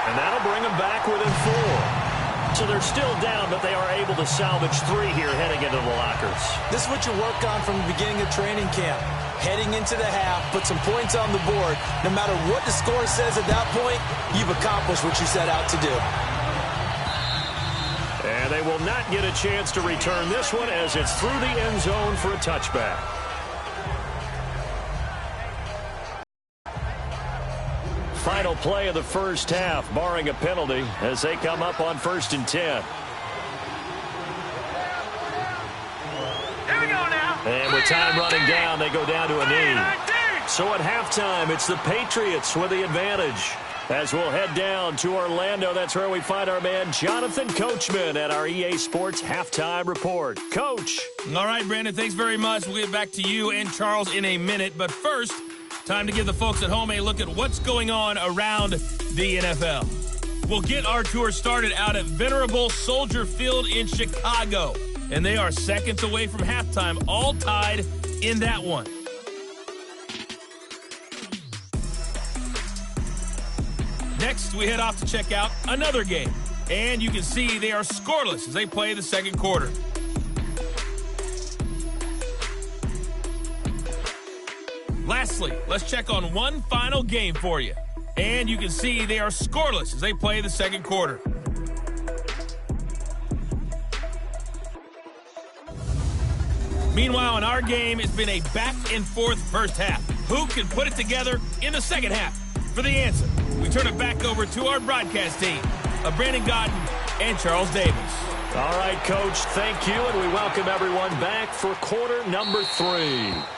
And that'll bring them back within 4. So they're still down, but they are able to salvage 3 here heading into the lockers. This is what you work on from the beginning of training camp. Heading into the half, put some points on the board. No matter what the score says at that point, you've accomplished what you set out to do. And they will not get a chance to return this one as it's through the end zone for a touchback. Final play of the first half, barring a penalty, as they come up on 1st and 10. Here we go now. And with time running down, they go down to a knee. So at halftime, it's the Patriots with the advantage. As we'll head down to Orlando, that's where we find our man Jonathan Coachman at our EA Sports Halftime Report. Coach. All right, Brandon, thanks very much. We'll get back to you and Charles in a minute. But first, time to give the folks at home a look at what's going on around the NFL. We'll get our tour started out at Venerable Soldier Field in Chicago. And they are seconds away from halftime, all tied in that one. Next, we head off to check out another game. And you can see they are scoreless as they play the second quarter. Lastly, let's check on one final game for you. And you can see they are scoreless as they play the second quarter. Meanwhile, in our game, it's been a back-and-forth first half. Who can put it together in the second half? For the answer, we turn it back over to our broadcast team of Brandon Godden and Charles Davis. All right, Coach, thank you, and we welcome everyone back for quarter number 3.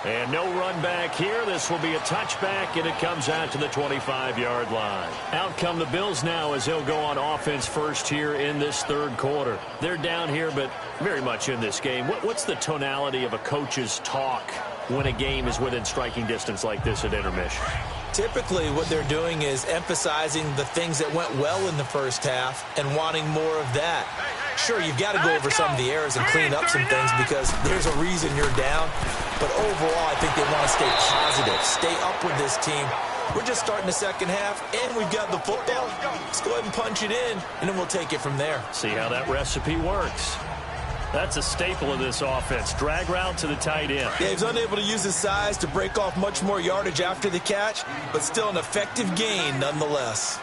And no run back here. This will be a touchback, and it comes out to the 25-yard line. Out come the Bills now as they'll go on offense first here in this third quarter. They're down here, but very much in this game. What's the tonality of a coach's talk when a game is within striking distance like this at intermission? Typically, what they're doing is emphasizing the things that went well in the first half and wanting more of that. Sure, you've got to go over some of the errors and clean up some things because there's a reason you're down. But overall, I think they want to stay positive, stay up with this team. We're just starting the second half, and we've got the football. Let's go ahead and punch it in, and then we'll take it from there. See how that recipe works. That's a staple of this offense. Drag route to the tight end. Yeah, he's unable to use his size to break off much more yardage after the catch, but still an effective gain nonetheless.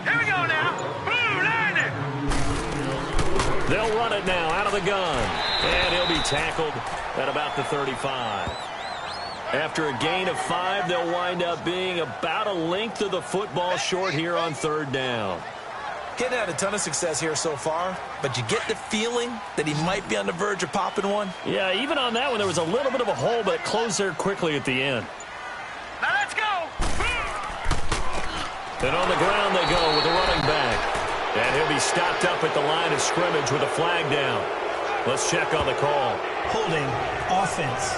Here we go now. Blue landing. They'll run it now out of the gun. And he'll be tackled at about the 35. After a gain of 5, they'll wind up being about a length of the football short here on third down. Getting had a ton of success here so far, but you get the feeling that he might be on the verge of popping one. Yeah, even on that one, there was a little bit of a hole, but it closed there quickly at the end. Now let's go. And on the ground they go with the running back. And he'll be stopped up at the line of scrimmage with a flag down. Let's check on the call. Holding offense.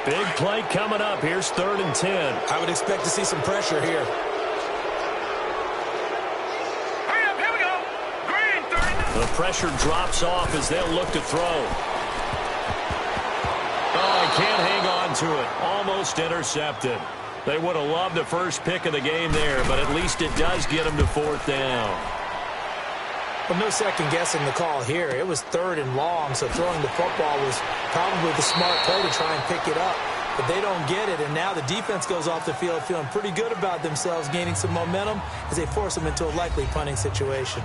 Big play coming up. Here's 3rd and 10. I would expect to see some pressure here. Hurry up, here we go. Green 39. The pressure drops off as they'll look to throw. Oh, he can't hang on to it. Almost intercepted. They would have loved the first pick of the game there, but at least it does get them to 4th down. Well, no second-guessing the call here. It was 3rd and long, so throwing the football was probably the smart play to try and pick it up. But they don't get it, and now the defense goes off the field feeling pretty good about themselves, gaining some momentum as they force them into a likely punting situation.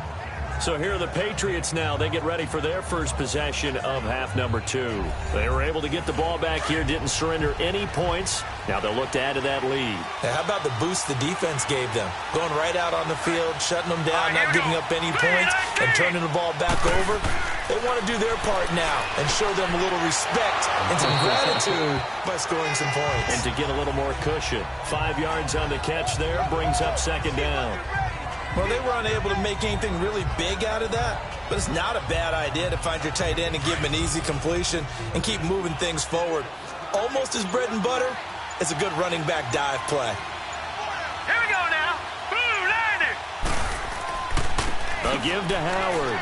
So here are the Patriots now. They get ready for their first possession of half number 2. They were able to get the ball back here, didn't surrender any points. Now they'll look to add to that lead. Now, how about the boost the defense gave them? Going right out on the field, shutting them down, not giving up any points, and turning the ball back over. They want to do their part now and show them a little respect and some gratitude by scoring some points. And to get a little more cushion. 5 yards on the catch there, brings up 2nd down. Well, they were unable to make anything really big out of that, but it's not a bad idea to find your tight end and give him an easy completion and keep moving things forward. Almost as bread and butter as a good running back dive play. Here we go now. Blue landing. A give to Howard.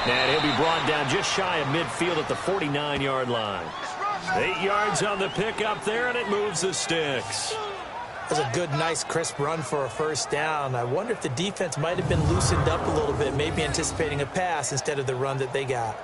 And he'll be brought down just shy of midfield at the 49-yard line. 8 yards on the pickup there, and it moves the sticks. That's a good, nice, crisp run for a first down. I wonder if the defense might have been loosened up a little bit, maybe anticipating a pass instead of the run that they got.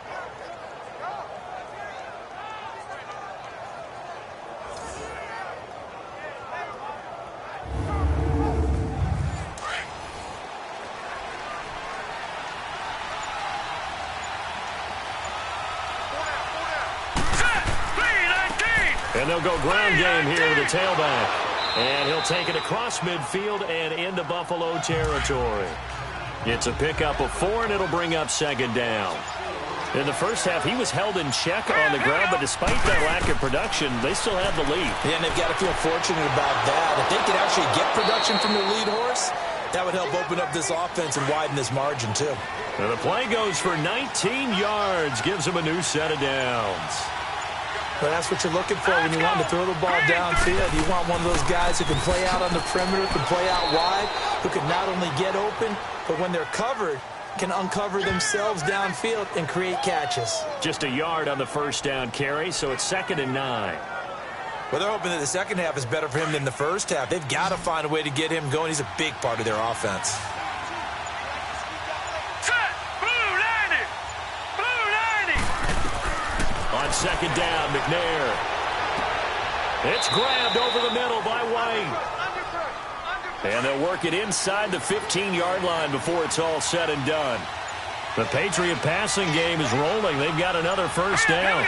And they'll go ground game here with the tailback. And he'll take it across midfield and into Buffalo territory. It's a pickup of 4, and it'll bring up 2nd down. In the first half, he was held in check on the ground, but despite that lack of production, they still have the lead. Yeah, and they've got to feel fortunate about that. If they could actually get production from their lead horse, that would help open up this offense and widen this margin, too. And the play goes for 19 yards, gives them a new set of downs. Well, that's what you're looking for when you want to throw the ball downfield. You want one of those guys who can play out on the perimeter, can play out wide, who can not only get open, but when they're covered, can uncover themselves downfield and create catches. Just a yard on the first down carry, so it's 2nd and 9. Well, they're hoping that the second half is better for him than the first half. They've got to find a way to get him going. He's a big part of their offense. On 2nd down, McNair. It's grabbed over the middle by White. And they'll work it inside the 15-yard line before it's all said and done. The Patriot passing game is rolling. They've got another first down.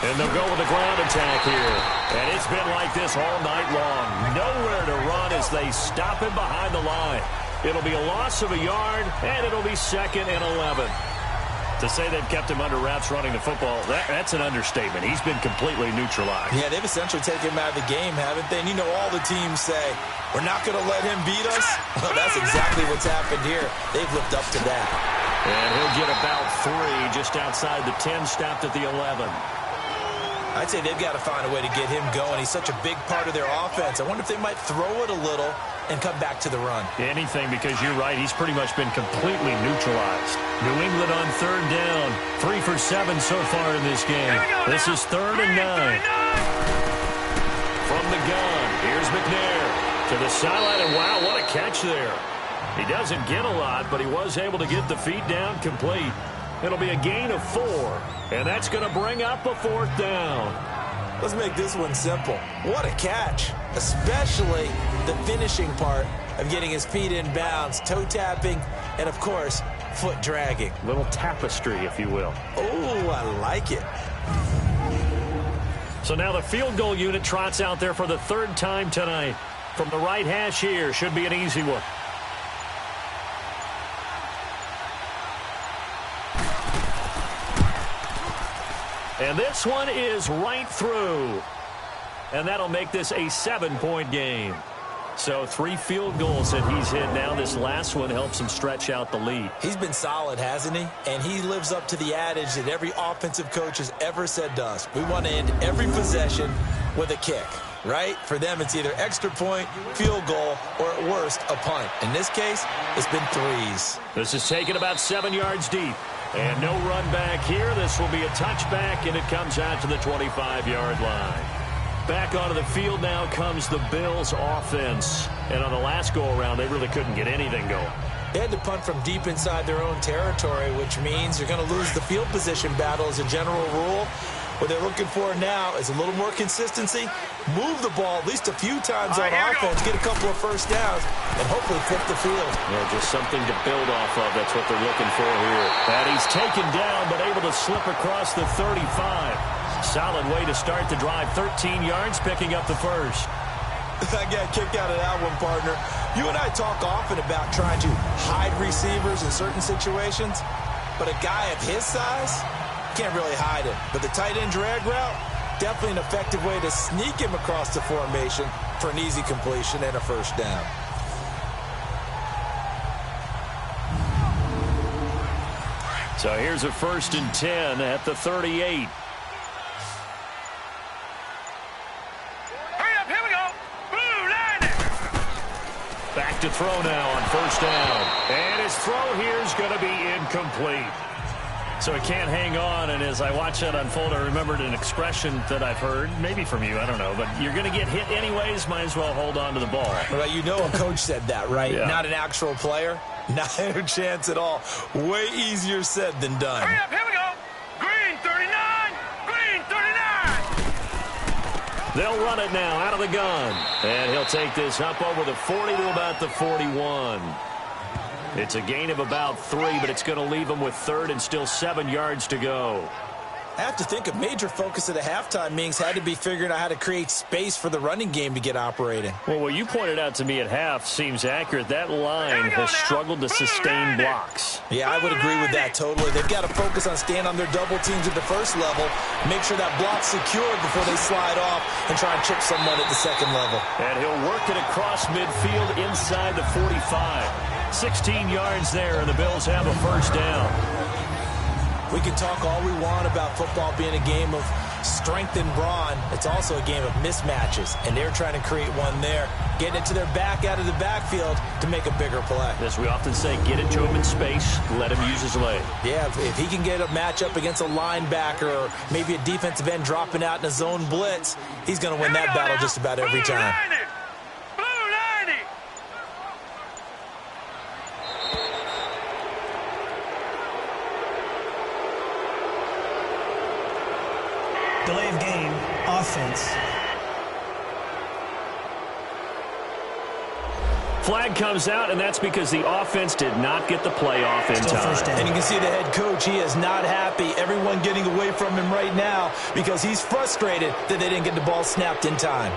And they'll go with the ground attack here. And it's been like this all night long. Nowhere to run as they stop him behind the line. It'll be a loss of a yard, and it'll be 2nd and 11. To say they've kept him under wraps running the football, that's an understatement. He's been completely neutralized. Yeah, they've essentially taken him out of the game, haven't they? And you know all the teams say, we're not going to let him beat us. Well, that's exactly what's happened here. They've lived up to that. And he'll get about 3 just outside the 10, stopped at the 11. I'd say they've got to find a way to get him going. He's such a big part of their offense. I wonder if they might throw it a little and come back to the run. Anything, because you're right. He's pretty much been completely neutralized. New England on 3rd down. 3 for 7 so far in this game. This is 3rd and 9. From the gun, here's McNair to the sideline. And wow, what a catch there. He doesn't get a lot, but he was able to get the feet down complete. It'll be a gain of 4, and that's going to bring up a 4th down. Let's make this one simple. What a catch, especially the finishing part of getting his feet in bounds, toe tapping, and, of course, foot dragging. Little tapestry, if you will. Oh, I like it. So now the field goal unit trots out there for the 3rd time tonight. From the right hash here, should be an easy one. And this one is right through. And that'll make this a 7-point game. So 3 field goals that he's hit now. This last one helps him stretch out the lead. He's been solid, hasn't he? And he lives up to the adage that every offensive coach has ever said to us. We want to end every possession with a kick, right? For them, it's either extra point, field goal, or at worst, a punt. In this case, it's been 3s. This is taken about 7 yards deep. And no run back here. This will be a touchback, and it comes out to the 25-yard line. Back onto the field now comes the Bills offense. And on the last go-around, they really couldn't get anything going. They had to punt from deep inside their own territory, which means you're going to lose the field position battle as a general rule. What they're looking for now is a little more consistency, move the ball at least a few times on offense, get a couple of first downs, and hopefully flip the field. Yeah, just something to build off of. That's what they're looking for here. And he's taken down, but able to slip across the 35. Solid way to start the drive. 13 yards, picking up the first. I got a kick out of that one, partner. You and I talk often about trying to hide receivers in certain situations, but a guy of his size can't really hide it. But the tight end drag route, definitely an effective way to sneak him across the formation for an easy completion and a first down. So here's a 1st and 10 at the 38. Hurry up, here we go. Blue line. Back to throw now on 1st down. And his throw here is going to be incomplete. So he can't hang on, and as I watch that unfold, I remembered an expression that I've heard, maybe from you, I don't know, but you're going to get hit anyways, might as well hold on to the ball. Well, you know a coach said that, right? Yeah. Not an actual player. Not a chance at all. Way easier said than done. Hurry up, here we go. Green 39. Green 39. They'll run it now out of the gun. And he'll take this up over the 40 to about the 41. It's a gain of about 3, but it's going to leave them with 3rd and still 7 yards to go. I have to think a major focus of the halftime meetings had to be figuring out how to create space for the running game to get operating. Well, what you pointed out to me at half seems accurate. That line has struggled to sustain blocks. Yeah, I would agree with that totally. They've got to focus on staying on their double teams at the first level, make sure that block's secured before they slide off and try and chip someone at the second level. And he'll work it across midfield inside the 45. 16 yards there, and the Bills have a first down. We can talk all we want about football being a game of strength and brawn. It's also a game of mismatches, and they're trying to create one there, getting it to their back out of the backfield to make a bigger play. As we often say, get it to him in space, let him use his leg. Yeah, if he can get a matchup against a linebacker or maybe a defensive end dropping out in a zone blitz, he's going to win that battle just about every time. Delay of game, offense. Flag comes out, and that's because the offense did not get the play off in time. And you can see the head coach, he is not happy. Everyone getting away from him right now because he's frustrated that they didn't get the ball snapped in time.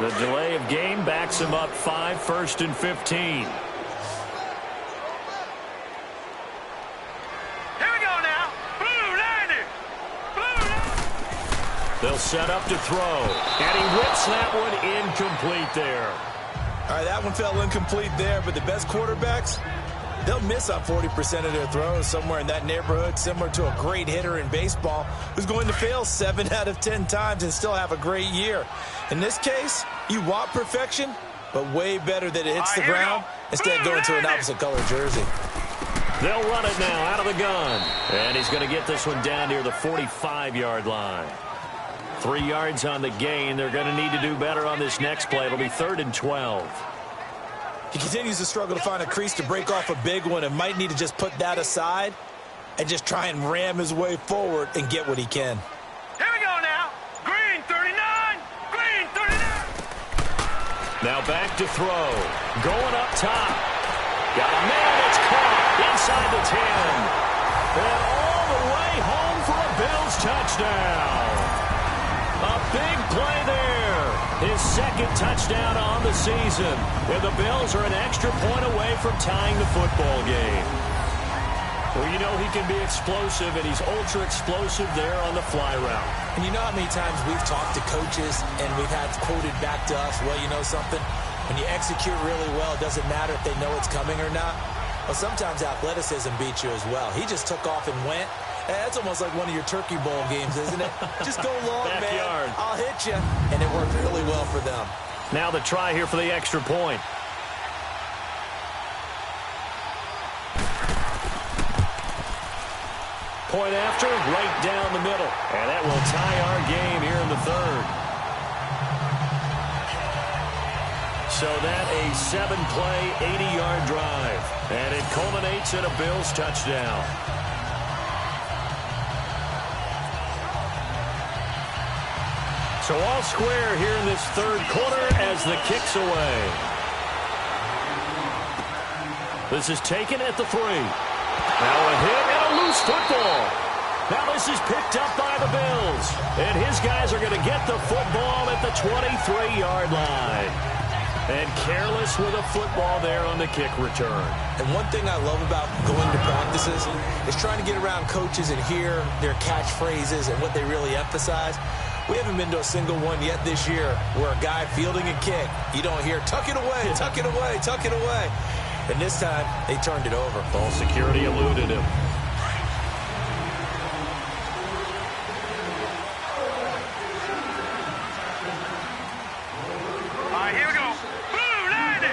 The delay of game backs him up 5, 1st and 15. Here we go now. Blue 90. Blue 90. They'll set up to throw. And he whips that one incomplete there. All right, that one fell incomplete there, but the best quarterbacks, they'll miss on 40% of their throws, somewhere in that neighborhood, similar to a great hitter in baseball who's going to fail 7 out of 10 times and still have a great year. In this case, you want perfection, but way better that it hits the ground instead of going to an opposite color jersey. They'll run it now out of the gun. And he's going to get this one down near the 45-yard line. 3 yards on the gain. They're going to need to do better on this next play. It'll be 3rd and 12. He continues to struggle to find a crease to break off a big one and might need to just put that aside and just try and ram his way forward and get what he can. Here we go now. Green 39. Green 39. Now back to throw. Going up top. Got a man that's caught inside the 10. And all the way home for a Bills touchdown. A big play there. His second touchdown on the season. And the Bills are an extra point away from tying the football game. Well, you know he can be explosive, and he's ultra explosive there on the fly route. And you know how many times we've talked to coaches and we've had quoted back to us, well, you know something? When you execute really well, it doesn't matter if they know it's coming or not. Well, sometimes athleticism beats you as well. He just took off and went. That's almost like one of your Turkey Bowl games, isn't it? Just go long, Backyard. man. I'll hit you. And it worked really well for them. Now the try here for the extra point. Point after, right down the middle. And that will tie our game here in the 3rd. So that a 7-play, 80-yard drive. And it culminates in a Bills touchdown. So all square here in this 3rd quarter as the kick's away. This is taken at the 3. Now a hit and a loose football. Now this is picked up by the Bills. And his guys are going to get the football at the 23-yard line. And careless with a football there on the kick return. And one thing I love about going to practices is trying to get around coaches and hear their catchphrases and what they really emphasize. We haven't been to a single one yet this year where a guy fielding a kick, you don't hear, tuck it away, tuck it away, tuck it away. And this time, they turned it over. Ball security eluded him. All right, here we go. Blue 90.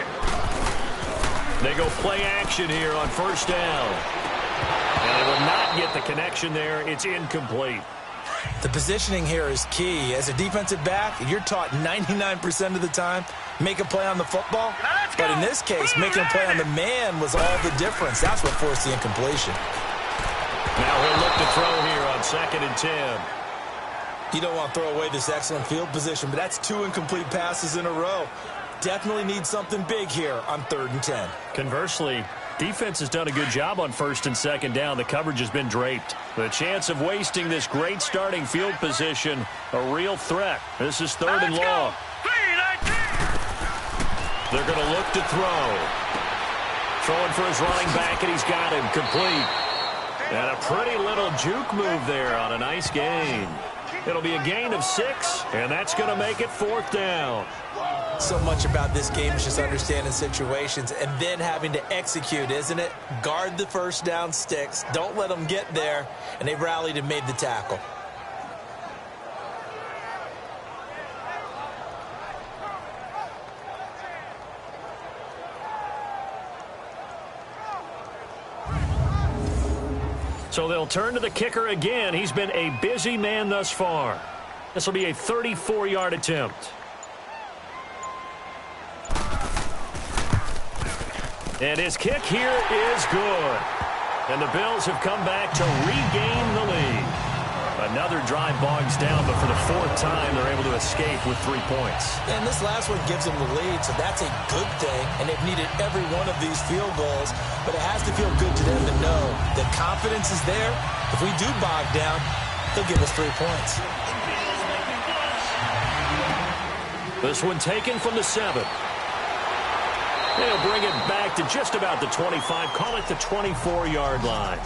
They go play action here on 1st down. And they will not get the connection there. It's incomplete. The positioning here is key. As a defensive back, you're taught 99% of the time, make a play on the football. But in this case, making a play on the man was all the difference. That's what forced the incompletion. Now he'll look to throw here on 2nd and 10. You don't want to throw away this excellent field position, but that's 2 incomplete passes in a row. Definitely need something big here on 3rd and 10. Conversely, defense has done a good job on 1st and 2nd down. The coverage has been draped. The chance of wasting this great starting field position, a real threat. This is 3rd and long. They're going to look to throw. Throwing for his running back, and he's got him complete. And a pretty little juke move there on a nice gain. It'll be a gain of 6, and that's going to make it 4th down. So much about this game is just understanding situations and then having to execute, isn't it? Guard the 1st down sticks. Don't let them get there. And they rallied and made the tackle. So they'll turn to the kicker again. He's been a busy man thus far. This will be a 34-yard attempt. And his kick here is good. And the Bills have come back to regain the lead. Another drive bogs down, but for the fourth time, they're able to escape with 3 points. And this last one gives them the lead, so that's a good thing. And they've needed every one of these field goals, but it has to feel good to them to know that confidence is there. If we do bog down, they'll give us 3 points. This one taken from the 7. They'll bring it back to just about the 25. Call it the 24-yard line.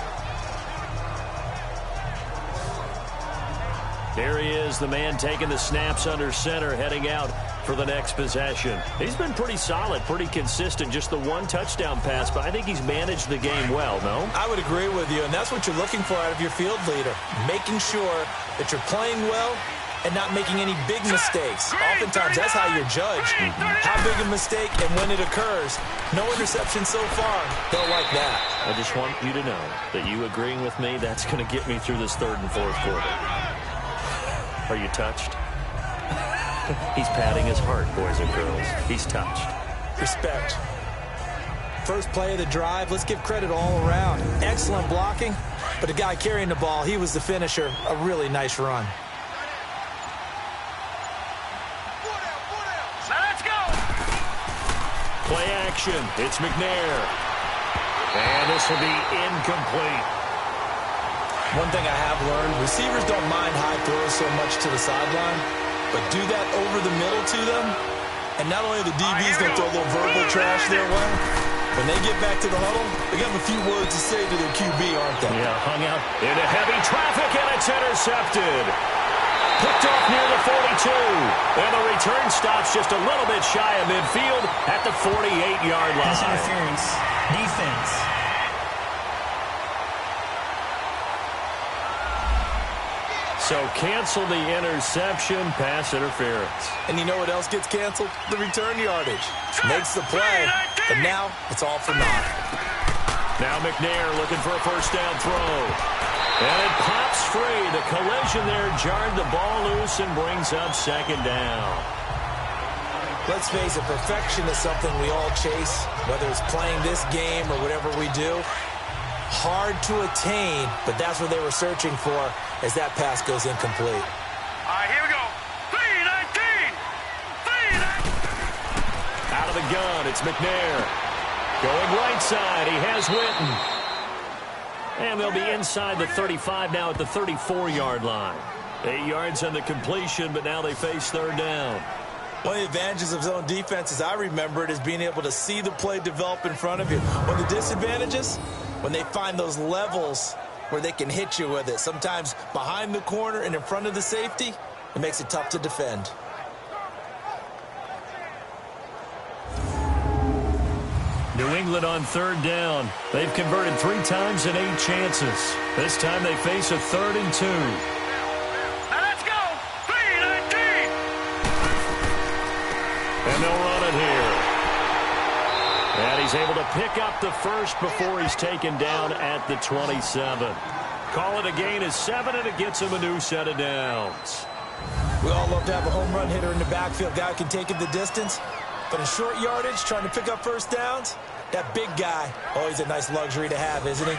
There he is, the man taking the snaps under center, heading out for the next possession. He's been pretty solid, pretty consistent, just the one touchdown pass, but I think he's managed the game well, no? I would agree with you, and that's what you're looking for out of your field leader, making sure that you're playing well and not making any big mistakes. Oftentimes, that's how you're judged. How big a mistake and when it occurs. No interception so far. They'll like that. I just want you to know that you agreeing with me, that's going to get me through this third and fourth quarter. Are you touched? He's patting his heart, boys and girls. He's touched. Respect. First play of the drive, let's give credit all around. Excellent blocking, but the guy carrying the ball, he was the finisher. A really nice run. Let's go. Play action. It's McNair. And this will be incomplete. One thing I have learned, receivers don't mind high throws so much to the sideline, but do that over the middle to them, and not only are the DBs going to throw a little verbal trash their way, when they get back to the huddle, they got a few words to say to their QB, aren't they? Yeah, hung out into heavy traffic, and it's intercepted. Picked off near the 42, and the return stops just a little bit shy of midfield at the 48-yard line. Pass interference. Defense. So cancel the interception, pass interference. And you know what else gets canceled? The return yardage. Makes the play, but now it's all for naught. Now McNair looking for a first down throw. And it pops free. The collision there jarred the ball loose and brings up second down. Let's face it, perfection is something we all chase, whether it's playing this game or whatever we do. Hard to attain, but that's what they were searching for as that pass goes incomplete. All right, here we go. 3-19. 3-19. Out of the gun, it's McNair. Going right side, he has Witten. And they'll be inside the 35 now at the 34-yard line. 8 yards on the completion, but now they face third down. One of the advantages of zone defense, as I remember it, is being able to see the play develop in front of you. One of the disadvantages, when they find those levels where they can hit you with it, sometimes behind the corner and in front of the safety, it makes it tough to defend. New England on third down. They've converted 3 times in 8 chances. This time they face a 3rd and 2. Now let's go. 3-19. And they'll run it here. And he's able to pick up the first before he's taken down at the 27. Call it a gain of 7, and it gets him a new set of downs. We all love to have a home run hitter in the backfield, guy who can take it the distance. But in short yardage, trying to pick up first downs, that big guy, always a nice luxury to have, isn't he?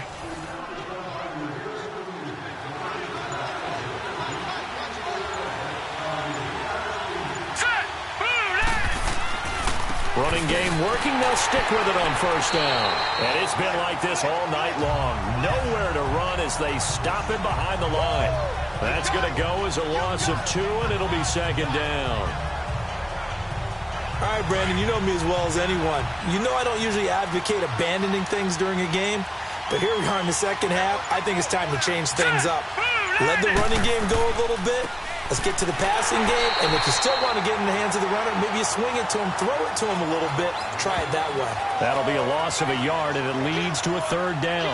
Running game working, they'll stick with it on first down. And it's been like this all night long. Nowhere to run as they stop him behind the line. That's going to go as a loss of 2, and it'll be second down. All right, Brandon, you know me as well as anyone. You know I don't usually advocate abandoning things during a game, but here we are in the second half. I think it's time to change things up. Let the running game go a little bit. Let's get to the passing game, and if you still want to get in the hands of the runner, maybe you swing it to him, throw it to him a little bit, try it that way. That'll be a loss of a yard, and it leads to a third down.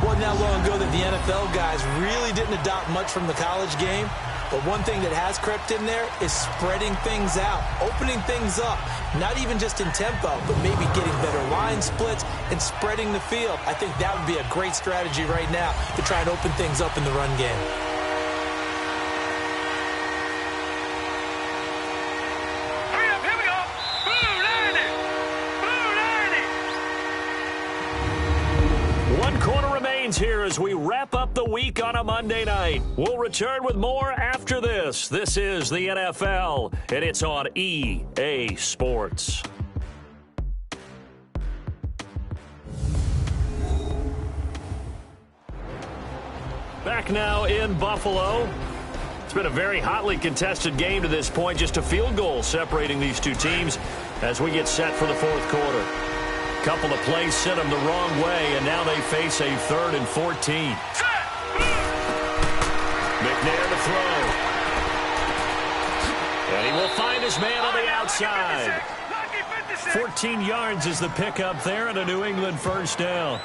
Wasn't that long ago that the NFL guys really didn't adopt much from the college game, but one thing that has crept in there is spreading things out, opening things up, not even just in tempo, but maybe getting better line splits and spreading the field. I think that would be a great strategy right now to try and open things up in the run game. headlines here as we wrap up the week on a Monday night. We'll return with more after this. This is the NFL, and it's on EA Sports. Back now in Buffalo. It's been a very hotly contested game to this point. Just a field goal separating these two teams as we get set for the fourth quarter. Couple of plays sent them the wrong way, and now they face a 3rd and 14. McNair to throw. And he will find his man on the outside. 14 yards is the pickup there, and a New England first down.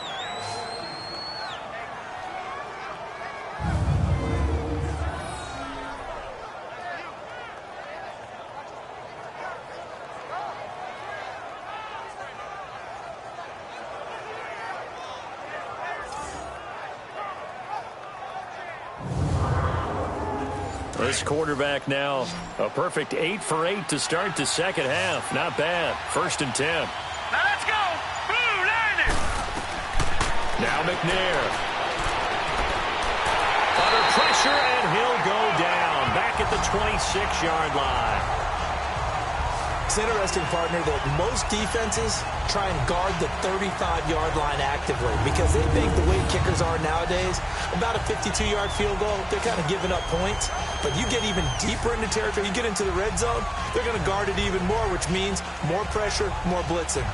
This quarterback now, a perfect 8 for 8 to start the second half. Not bad. 1st and 10. Now let's go. Blue Niners. Now McNair. Under pressure, and he'll go down. Back at the 26-yard line. It's interesting, partner, that most defenses try and guard the 35-yard line actively because they think the way kickers are nowadays, about a 52-yard field goal, they're kind of giving up points. But you get even deeper into territory, you get into the red zone, they're going to guard it even more, which means more pressure, more blitzing.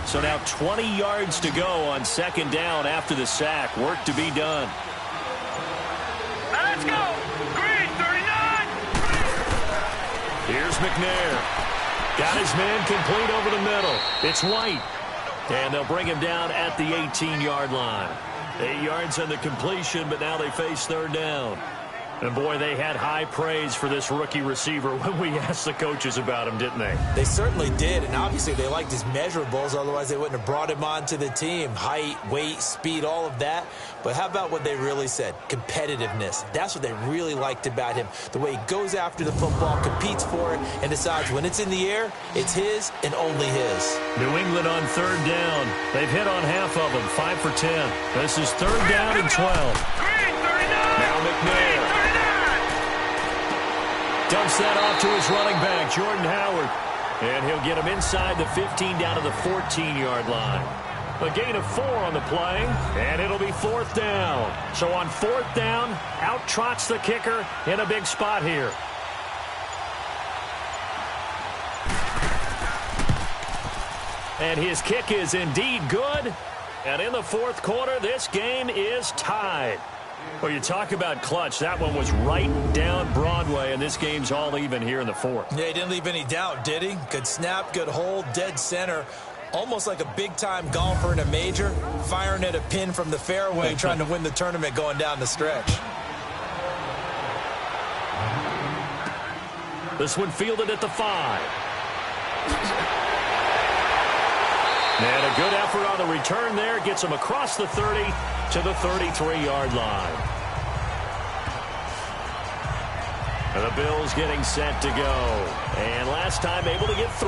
So now 20 yards to go on 2nd down after the sack. Work to be done. Now let's go. Green 39. Here's McNair. Got his man complete over the middle. It's White. And they'll bring him down at the 18-yard line. 8 yards on the completion, but now they face 3rd down. And, boy, they had high praise for this rookie receiver when we asked the coaches about him, didn't they? They certainly did, and obviously they liked his measurables. Otherwise, they wouldn't have brought him onto the team. Height, weight, speed, all of that. But how about what they really said? Competitiveness. That's what they really liked about him. The way he goes after the football, competes for it, and decides when it's in the air, it's his and only his. New England on 3rd down. They've hit on half of them, 5 for 10. This is 3rd down and 12. Green 39. Now McNair. Dumps that off to his running back, Jordan Howard. And he'll get him inside the 15 down to the 14-yard line. A gain of 4 on the play, and it'll be 4th down. So on 4th down, out trots the kicker in a big spot here. And his kick is indeed good. And in the 4th quarter, this game is tied. Well, you talk about clutch. That one was right down Broadway, and this game's all even here in the 4th. Yeah, he didn't leave any doubt, did he? Good snap, good hold, dead center. Almost like a big-time golfer in a major, firing at a pin from the fairway, trying to win the tournament going down the stretch. This one fielded at the 5. And a good effort on the return there. Gets him across the 30 to the 33-yard line. And the Bills getting set to go. And last time able to get 3.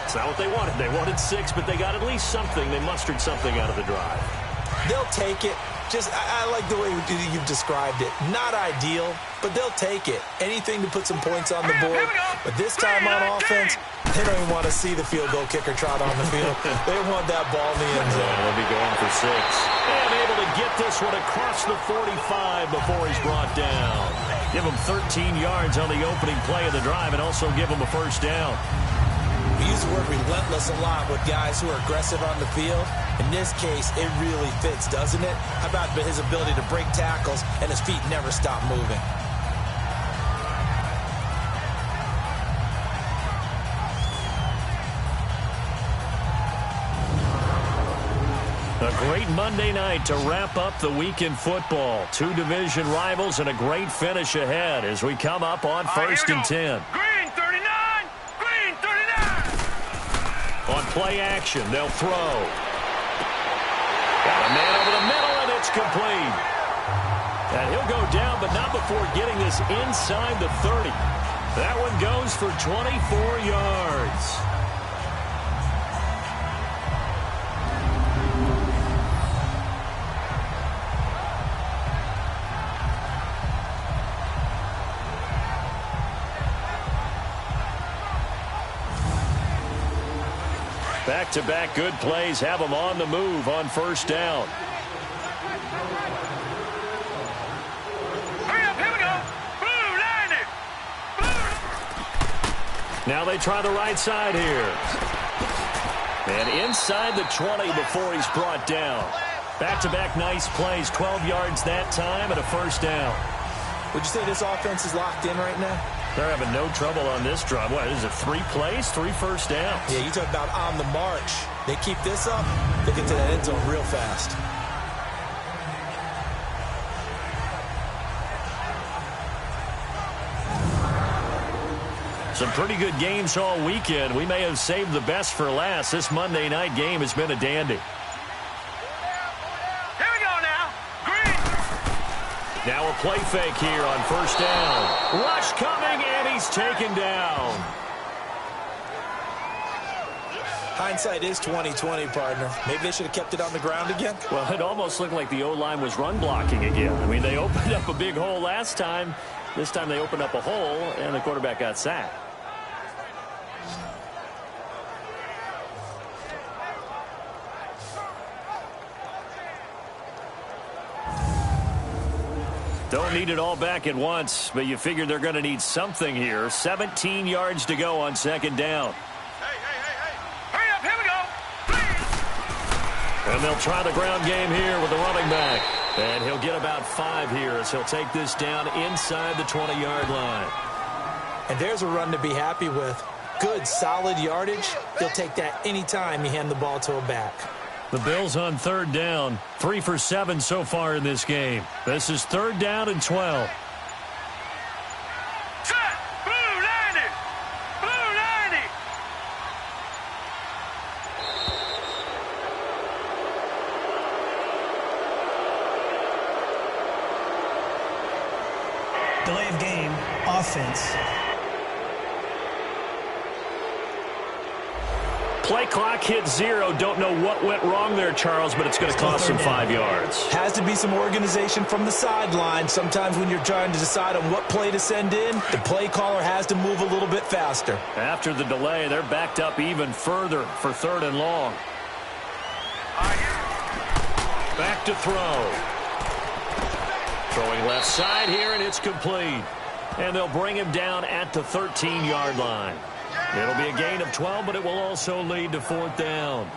It's not what they wanted. They wanted 6, but they got at least something. They mustered something out of the drive. They'll take it. I like the way you've described it. Not ideal, but they'll take it. Anything to put some points on the board. But this time on offense, they don't even want to see the field goal kicker trot on the field. They want that ball in the end zone. Yeah, they'll be going for 6. And able to get this one across the 45 before he's brought down. Give him 13 yards on the opening play of the drive and also give him a first down. We use the word relentless a lot with guys who are aggressive on the field. In this case, it really fits, doesn't it? How about his ability to break tackles and his feet never stop moving? A great Monday night to wrap up the week in football. 2 division rivals and a great finish ahead as we come up on 1st and 10. Green 39. Green 39. On play action, they'll throw. Got a man over the middle, and it's complete. And he'll go down, but not before getting this inside the 30. That one goes for 24 yards. Back-to-back good plays have them on the move on first down. Hurry up, here we go. Blue, line it. Blue. Now they try the right side here. And inside the 20 before he's brought down. Back-to-back nice plays, 12 yards that time and a first down. Would you say this offense is locked in right now? They're having no trouble on this drive. What, is it 3 plays, 3 first downs? Yeah, you talk about on the march. They keep this up, they get to that end zone real fast. Some pretty good games all weekend. We may have saved the best for last. This Monday night game has been a dandy. Here we go now. Green. Now a play fake here on first down. Rush coming, and he's taken down. Hindsight is 20/20, partner. Maybe they should have kept it on the ground again. Well, it almost looked like the O-line was run blocking again. I mean, they opened up a big hole last time. This time they opened up a hole, and the quarterback got sacked. Don't need it all back at once, but you figure they're going to need something here. 17 yards to go on second down. Hey. Hurry up, here we go. Please. And they'll try the ground game here with the running back. And he'll get about 5 here as he'll take this down inside the 20-yard line. And there's a run to be happy with. Good, solid yardage. He'll take that anytime you hand the ball to a back. The Bills on third down. 3 for 7 so far in this game. This is third down and 12. Set. Blue, line it. Blue, line it. Delay of game, offense. Play clock hit 0. Don't know what went wrong there, Charles, but it's going to cost them 5 yards. Has to be some organization from the sideline. Sometimes when you're trying to decide on what play to send in, the play caller has to move a little bit faster. After the delay, they're backed up even further for third and long. Back to throw. Throwing left side here, and it's complete. And they'll bring him down at the 13-yard line. It'll be a gain of 12, but it will also lead to fourth down.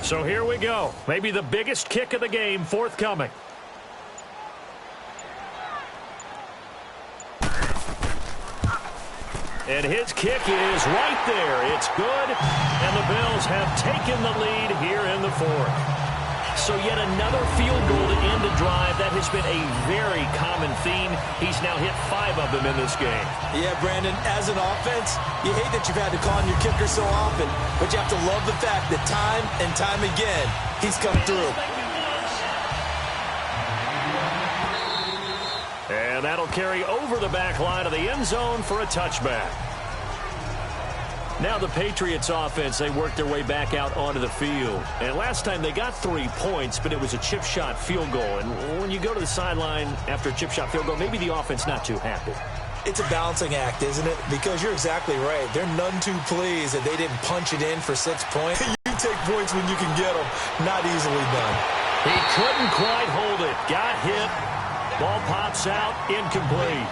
So here we go. Maybe the biggest kick of the game forthcoming. And his kick is right there. It's good, and the Bills have taken the lead here in the fourth. So yet another field goal to end a drive. That has been a very common theme. He's now hit 5 of them in this game. Yeah, Brandon, as an offense, you hate that you've had to call on your kicker so often, but you have to love the fact that time and time again, he's come through. And that'll carry over the back line of the end zone for a touchback. Now the Patriots offense, they worked their way back out onto the field. And last time they got 3 points, but it was a chip shot field goal. And when you go to the sideline after a chip shot field goal, maybe the offense not too happy. It's a balancing act, isn't it? Because you're exactly right. They're none too pleased that they didn't punch it in for 6 points. You take points when you can get them. Not easily done. He couldn't quite hold it. Got hit. Ball pops out, incomplete.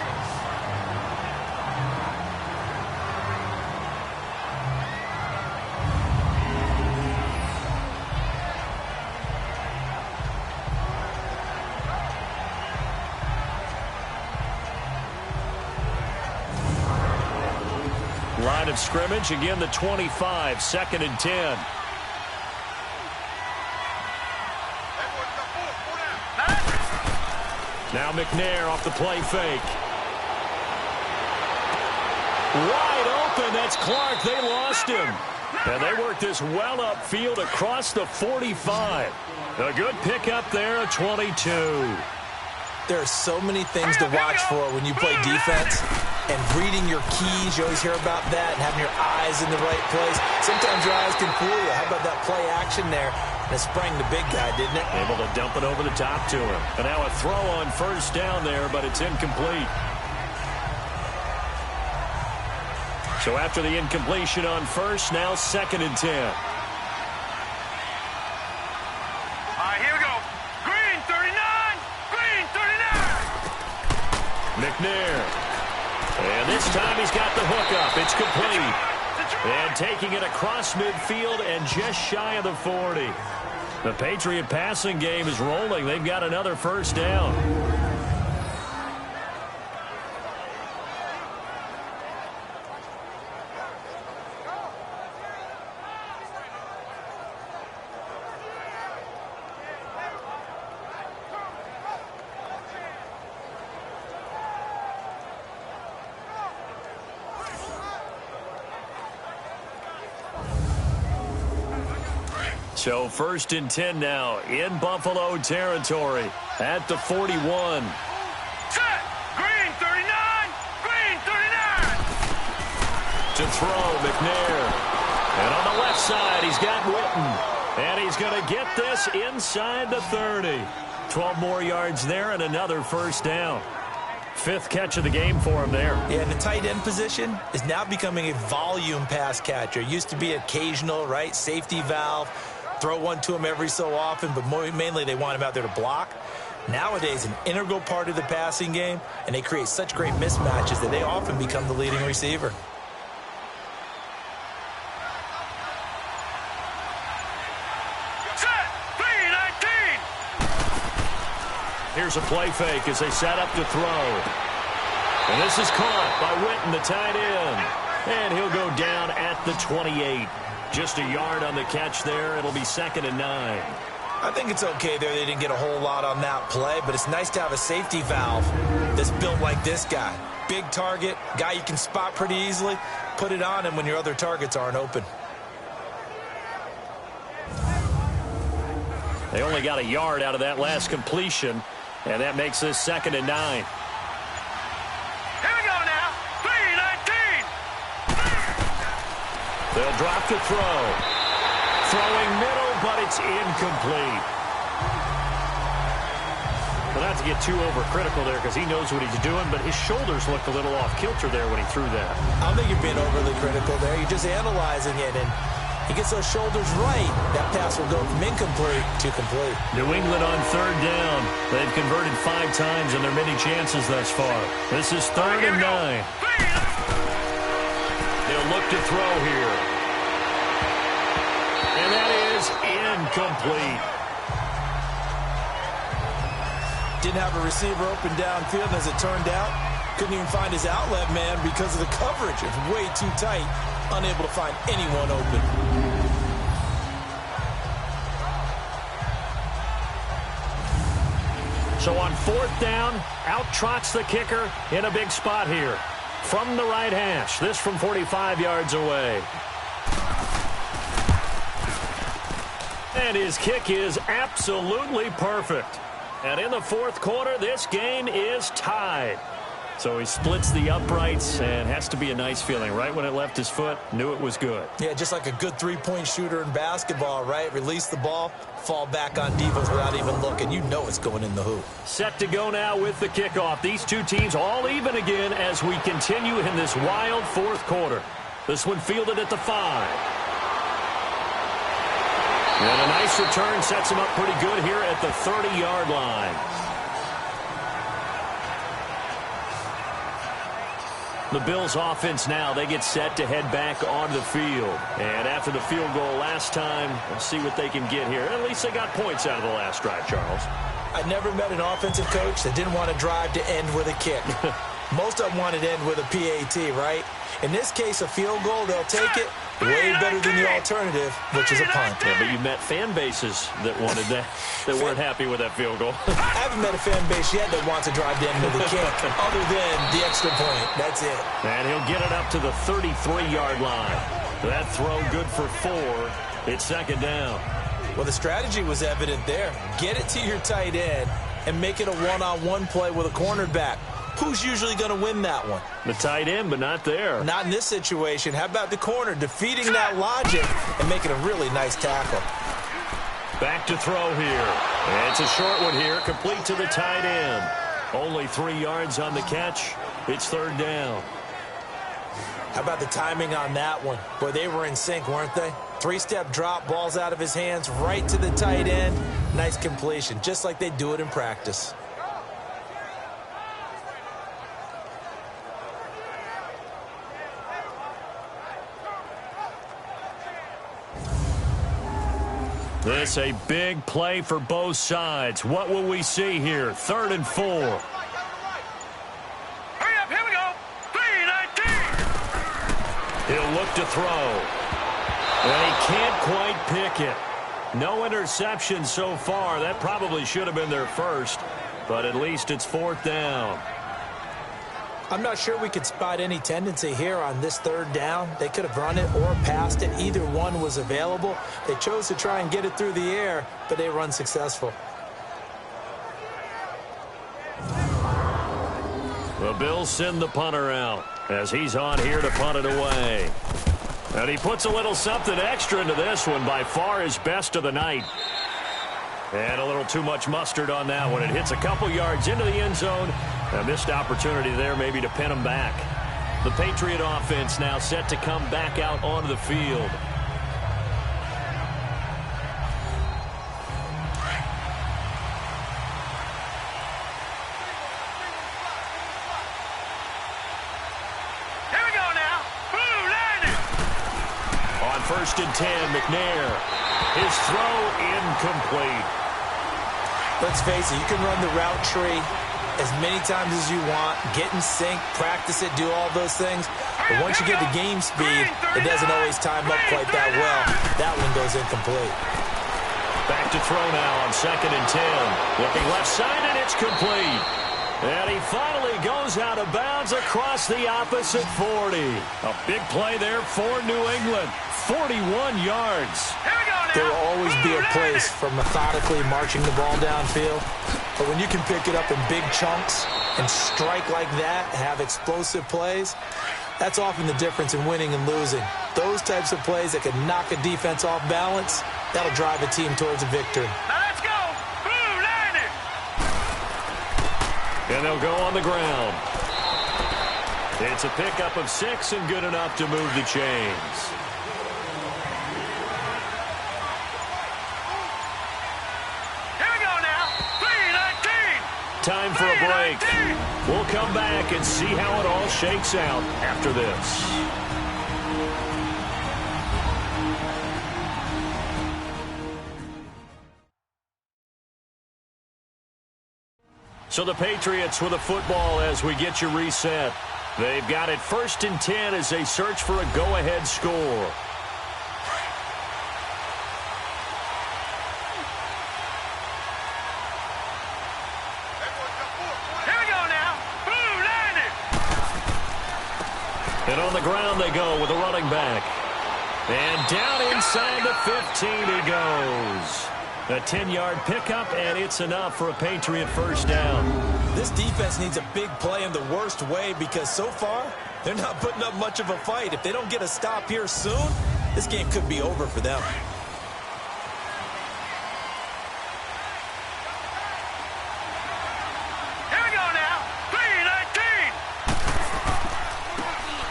Line of scrimmage, again the 25, 2nd and 10. Now McNair off the play fake. Wide open. That's Clark. They lost him. And they worked this well upfield across the 45. A good pickup there, a 22. There are so many things to watch for when you play defense. And reading your keys, you always hear about that, and having your eyes in the right place. Sometimes your eyes can fool you. How about that play action there? And it sprang the big guy, didn't it? Able to dump it over the top to him. And now a throw on first down there, but it's incomplete. So after the incompletion on first, now 2nd and 10. All right, here we go. Green 39. Green 39. McNair. And this time he's got the hook up. It's complete. And taking it across midfield and just shy of the 40. The Patriot passing game is rolling. They've got another first down. So 1st and 10 now in Buffalo territory at the 41. Set. Green 39. Green 39. To throw, McNair. And on the left side, he's got Witten. And he's going to get this inside the 30. 12 more yards there and another first down. 5th catch of the game for him there. Yeah, and the tight end position is now becoming a volume pass catcher. It used to be occasional, right? Safety valve. Throw one to him every so often, but mainly they want him out there to block. Nowadays, an integral part of the passing game, and they create such great mismatches that they often become the leading receiver. Set. 319. Here's a play fake as they set up to throw. And this is caught by Witten, the tight end. And he'll go down at the 28. Just a yard on the catch there. It'll be 2nd and 9. I think it's okay there. They didn't get a whole lot on that play, but it's nice to have a safety valve that's built like this guy. Big target, guy you can spot pretty easily. Put it on him when your other targets aren't open. They only got a yard out of that last completion, and that makes this 2nd and 9. Here we go now. 319. They'll drop to throw. Throwing middle, but it's incomplete. Well, not to get too overcritical there because he knows what he's doing, but his shoulders looked a little off kilter there when he threw that. I don't think you're being overly critical there. You're just analyzing it, and he gets those shoulders right. That pass will go from incomplete to complete. New England on 3rd down. They've converted 5 times in their many chances thus far. This is 3rd and 9. They'll look to throw here. And that is incomplete. Didn't have a receiver open downfield, and as it turned out, couldn't even find his outlet man because of the coverage. It's way too tight, unable to find anyone open. So on 4th down, out trots the kicker in a big spot here. From the right hash, this from 45 yards away. And his kick is absolutely perfect. And in the 4th quarter, this game is tied. So he splits the uprights, and has to be a nice feeling. Right when it left his foot, knew it was good. Yeah, just like a good three-point shooter in basketball, right? Release the ball, fall back on defense without even looking. You know it's going in the hoop. Set to go now with the kickoff. These two teams all even again as we continue in this wild 4th quarter. This one fielded at the 5. And a nice return sets him up pretty good here at the 30-yard line. The Bills offense now, they get set to head back onto the field. And after the field goal last time, we'll see what they can get here. At least they got points out of the last drive, Charles. I never met an offensive coach that didn't want to drive to end with a kick. Most of them wanted to end with a PAT, right? In this case, a field goal, they'll take it. Way better than the alternative, which is a punt. Yeah, but you met fan bases that wanted that, that weren't happy with that field goal. I haven't met a fan base yet that wants to drive down to the kick, other than the extra point. That's it. And he'll get it up to the 33-yard line. That throw good for 4. It's second down. Well, the strategy was evident there. Get it to your tight end and make it a one-on-one play with a cornerback. Who's usually going to win that one? The tight end, but not there. Not in this situation. How about the corner defeating that logic and making a really nice tackle? Back to throw here. And it's a short one here, complete to the tight end. Only 3 yards on the catch. It's third down. How about the timing on that one? Boy, they were in sync, weren't they? 3-step drop, balls out of his hands, right to the tight end. Nice completion, just like they do it in practice. This a big play for both sides. What will we see here? 3rd and 4. Hurry up, here we go. 3-19. He'll look to throw. And he can't quite pick it. No interception so far. That probably should have been their first, but at least it's 4th down. I'm not sure we could spot any tendency here on this 3rd down. They could have run it or passed it. Either one was available. They chose to try and get it through the air, but they were unsuccessful. The Bills send the punter out as he's on here to punt it away. And he puts a little something extra into this one, by far his best of the night. And a little too much mustard on that one. It hits a couple yards into the end zone. A missed opportunity there maybe to pin him back. The Patriot offense now set to come back out onto the field. Here we go now. Blue landing. On 1st and 10, McNair. His throw incomplete. Let's face it, you can run the route tree as many times as you want, get in sync, practice it, do all those things. But once you get to game speed, it doesn't always time up quite that well. That one goes incomplete. Back to throw now on 2nd and 10. Looking left side, and it's complete. And he finally goes out of bounds across the opposite 40. A big play there for New England. 41 yards. There will always be a place for methodically marching the ball downfield. But when you can pick it up in big chunks and strike like that, have explosive plays, that's often the difference in winning and losing. Those types of plays that can knock a defense off balance, that'll drive a team towards a victory. Now let's go. Blue landing. And they'll go on the ground. It's a pickup of 6 and good enough to move the chains. Time for a break. We'll come back and see how it all shakes out after this. So the Patriots with a football as we get you reset. They've got it 1st and 10 as they search for a go-ahead score. And on the ground they go with a running back. And down inside the 15 he goes. A 10-yard pickup, and it's enough for a Patriot first down. This defense needs a big play in the worst way because so far they're not putting up much of a fight. If they don't get a stop here soon, this game could be over for them.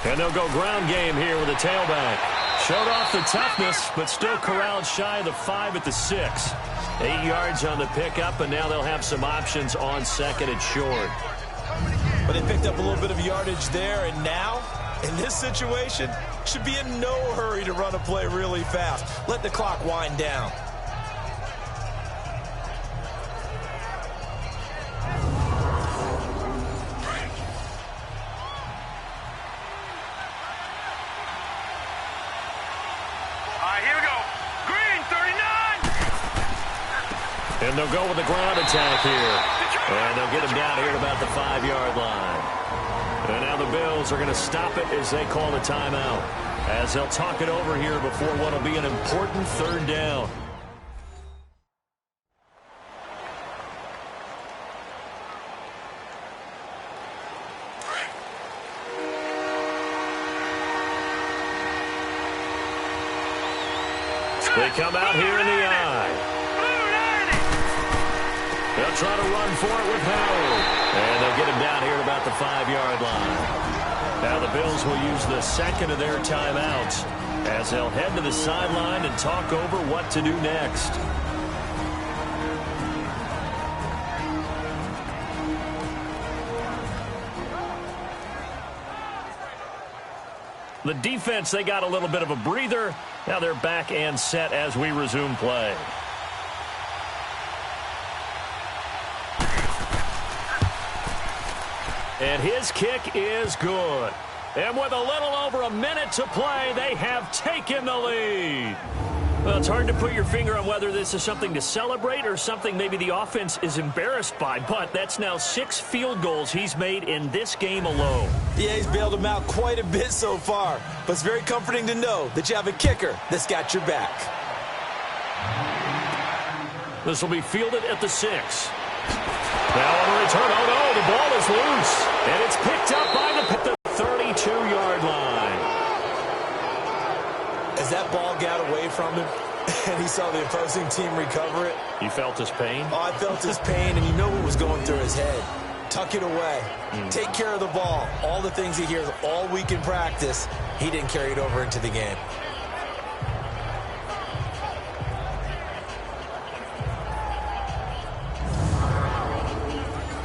And they'll go ground game here with a tailback. Showed off the toughness, but still corralled shy of the 5 at the 6. 8 yards on the pickup, and now they'll have some options on 2nd and short. But they picked up a little bit of yardage there, and now, in this situation, should be in no hurry to run a play really fast. Let the clock wind down. And they'll go with the ground attack here. And they'll get him down here at about the 5-yard line. And now the Bills are going to stop it as they call a timeout, as they'll talk it over here before what will be an important 3rd down. They come out here in the eye. They'll try to run for it with Howard. And they'll get him down here at about the 5-yard line. Now the Bills will use the second of their timeouts as they'll head to the sideline and talk over what to do next. The defense, they got a little bit of a breather. Now they're back and set as we resume play. And his kick is good. And with a little over a minute to play, they have taken the lead. Well, it's hard to put your finger on whether this is something to celebrate or something maybe the offense is embarrassed by, but that's now 6 field goals he's made in this game alone. Yeah, he's bailed them out quite a bit so far, but it's very comforting to know that you have a kicker that's got your back. This will be fielded at the 6. Now on the return, oh no, the ball is loose, and it's picked up by the 32-yard line. As that ball got away from him and he saw the opposing team recover it. You felt his pain? Oh, I felt his pain, and you know what was going through his head. Tuck it away. Take care of the ball. All the things he hears all week in practice, he didn't carry it over into the game.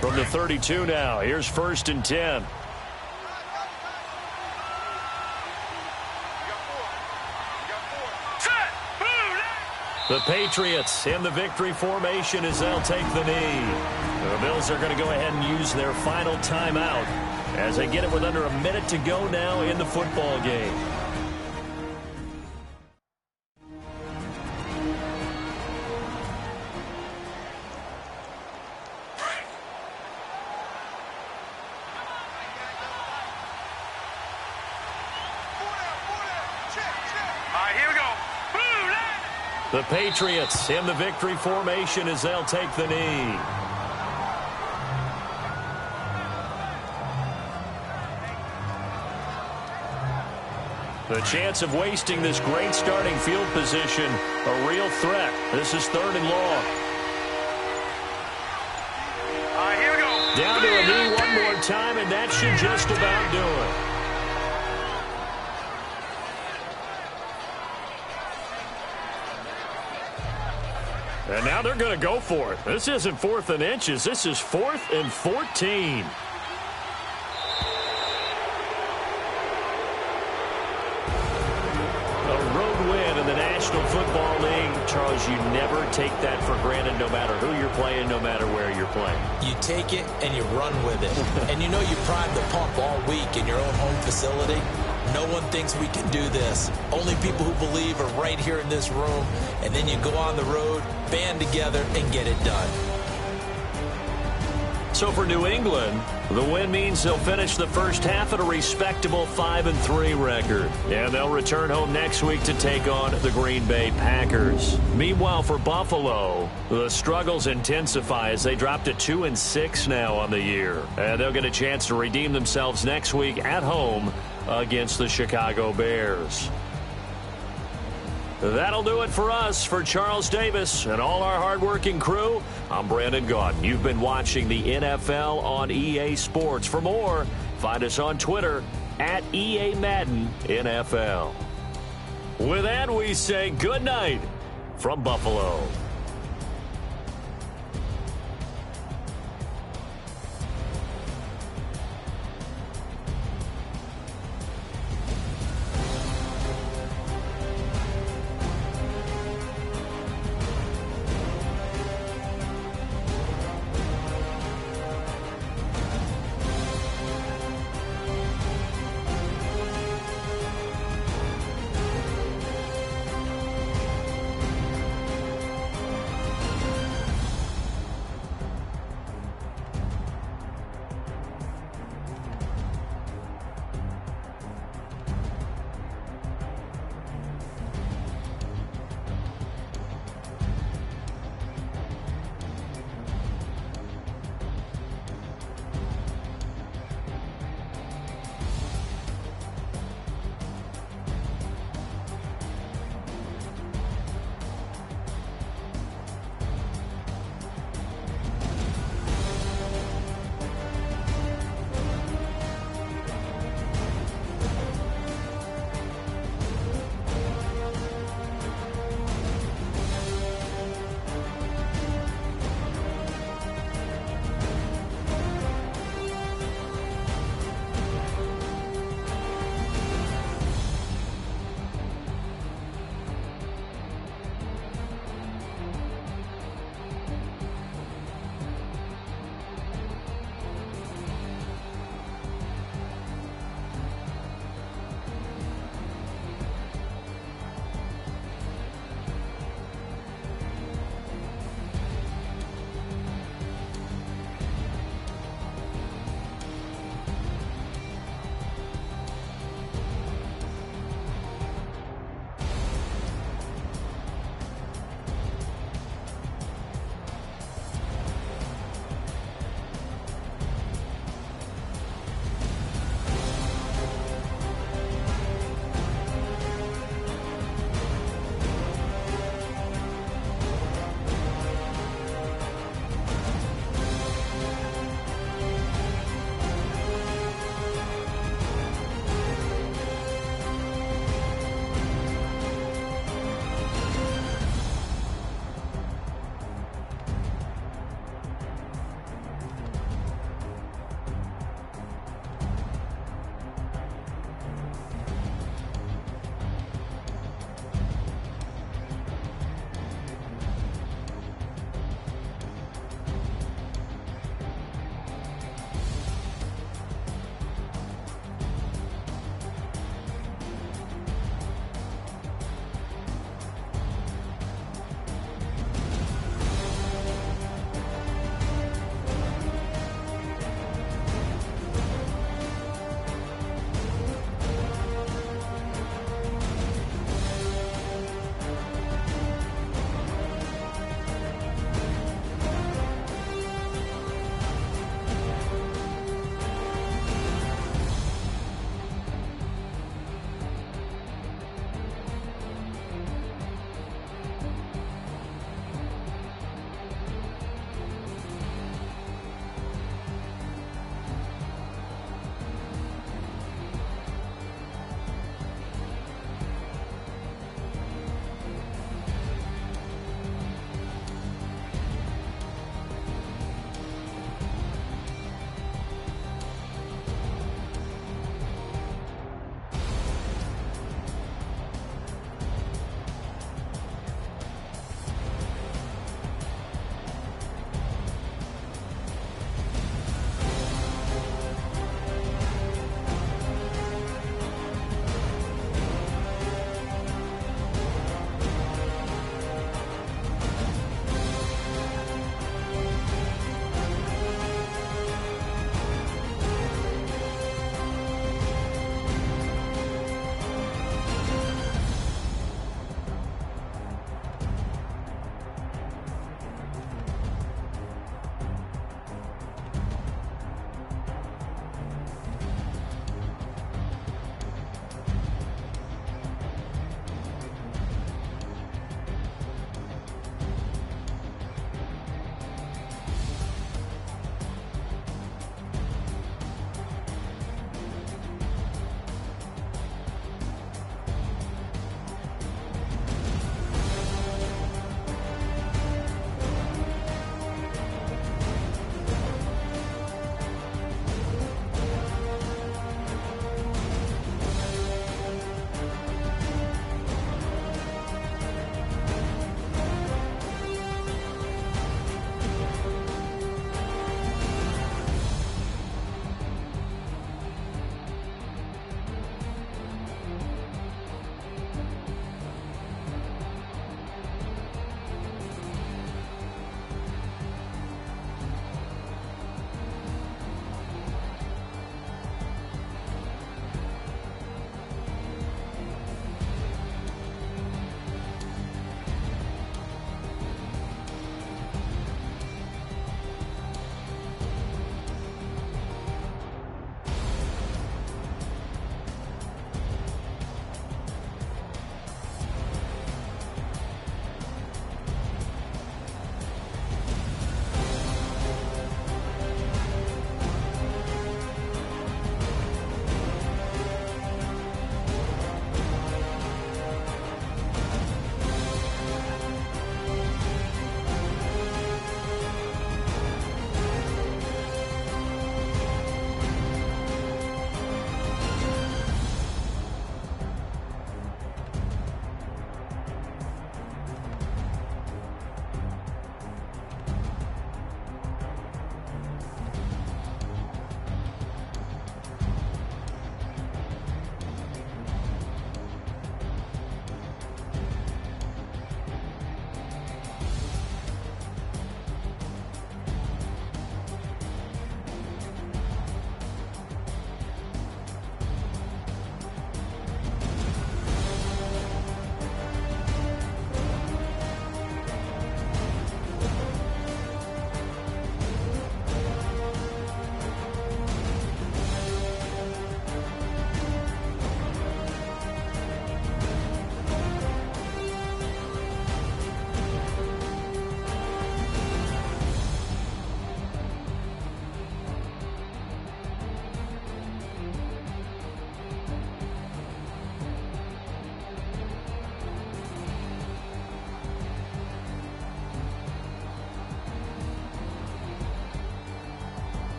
From the 32 now, here's 1st and 10. The Patriots in the victory formation as they'll take the knee. The Bills are going to go ahead and use their final timeout as they get it with under a minute to go now in the football game. The Patriots in the victory formation as they'll take the knee. The chance of wasting this great starting field position, a real threat. This is 3rd and long. Here we go. Down to a knee one more time, and that should just about do it. And now they're going to go for it. This isn't 4th and inches. This is 4th and 14. A road win in the National Football League. Charles, you never take that for granted no matter who you're playing, no matter where you're playing. You take it and you run with it. And you know you primed the pump all week in your own home facility. No one thinks we can do this. Only people who believe are right here in this room. And then you go on the road, band together, and get it done. So for New England, the win means they'll finish the first half at a respectable 5-3 record. And they'll return home next week to take on the Green Bay Packers. Meanwhile, for Buffalo, the struggles intensify as they drop to 2-6 now on the year. And they'll get a chance to redeem themselves next week at home against the Chicago Bears. That'll do it for us. For Charles Davis and all our hardworking crew, I'm Brandon Gaudin. You've been watching the NFL on EA Sports. For more, find us on Twitter at EA Madden NFL. With that, we say good night from Buffalo.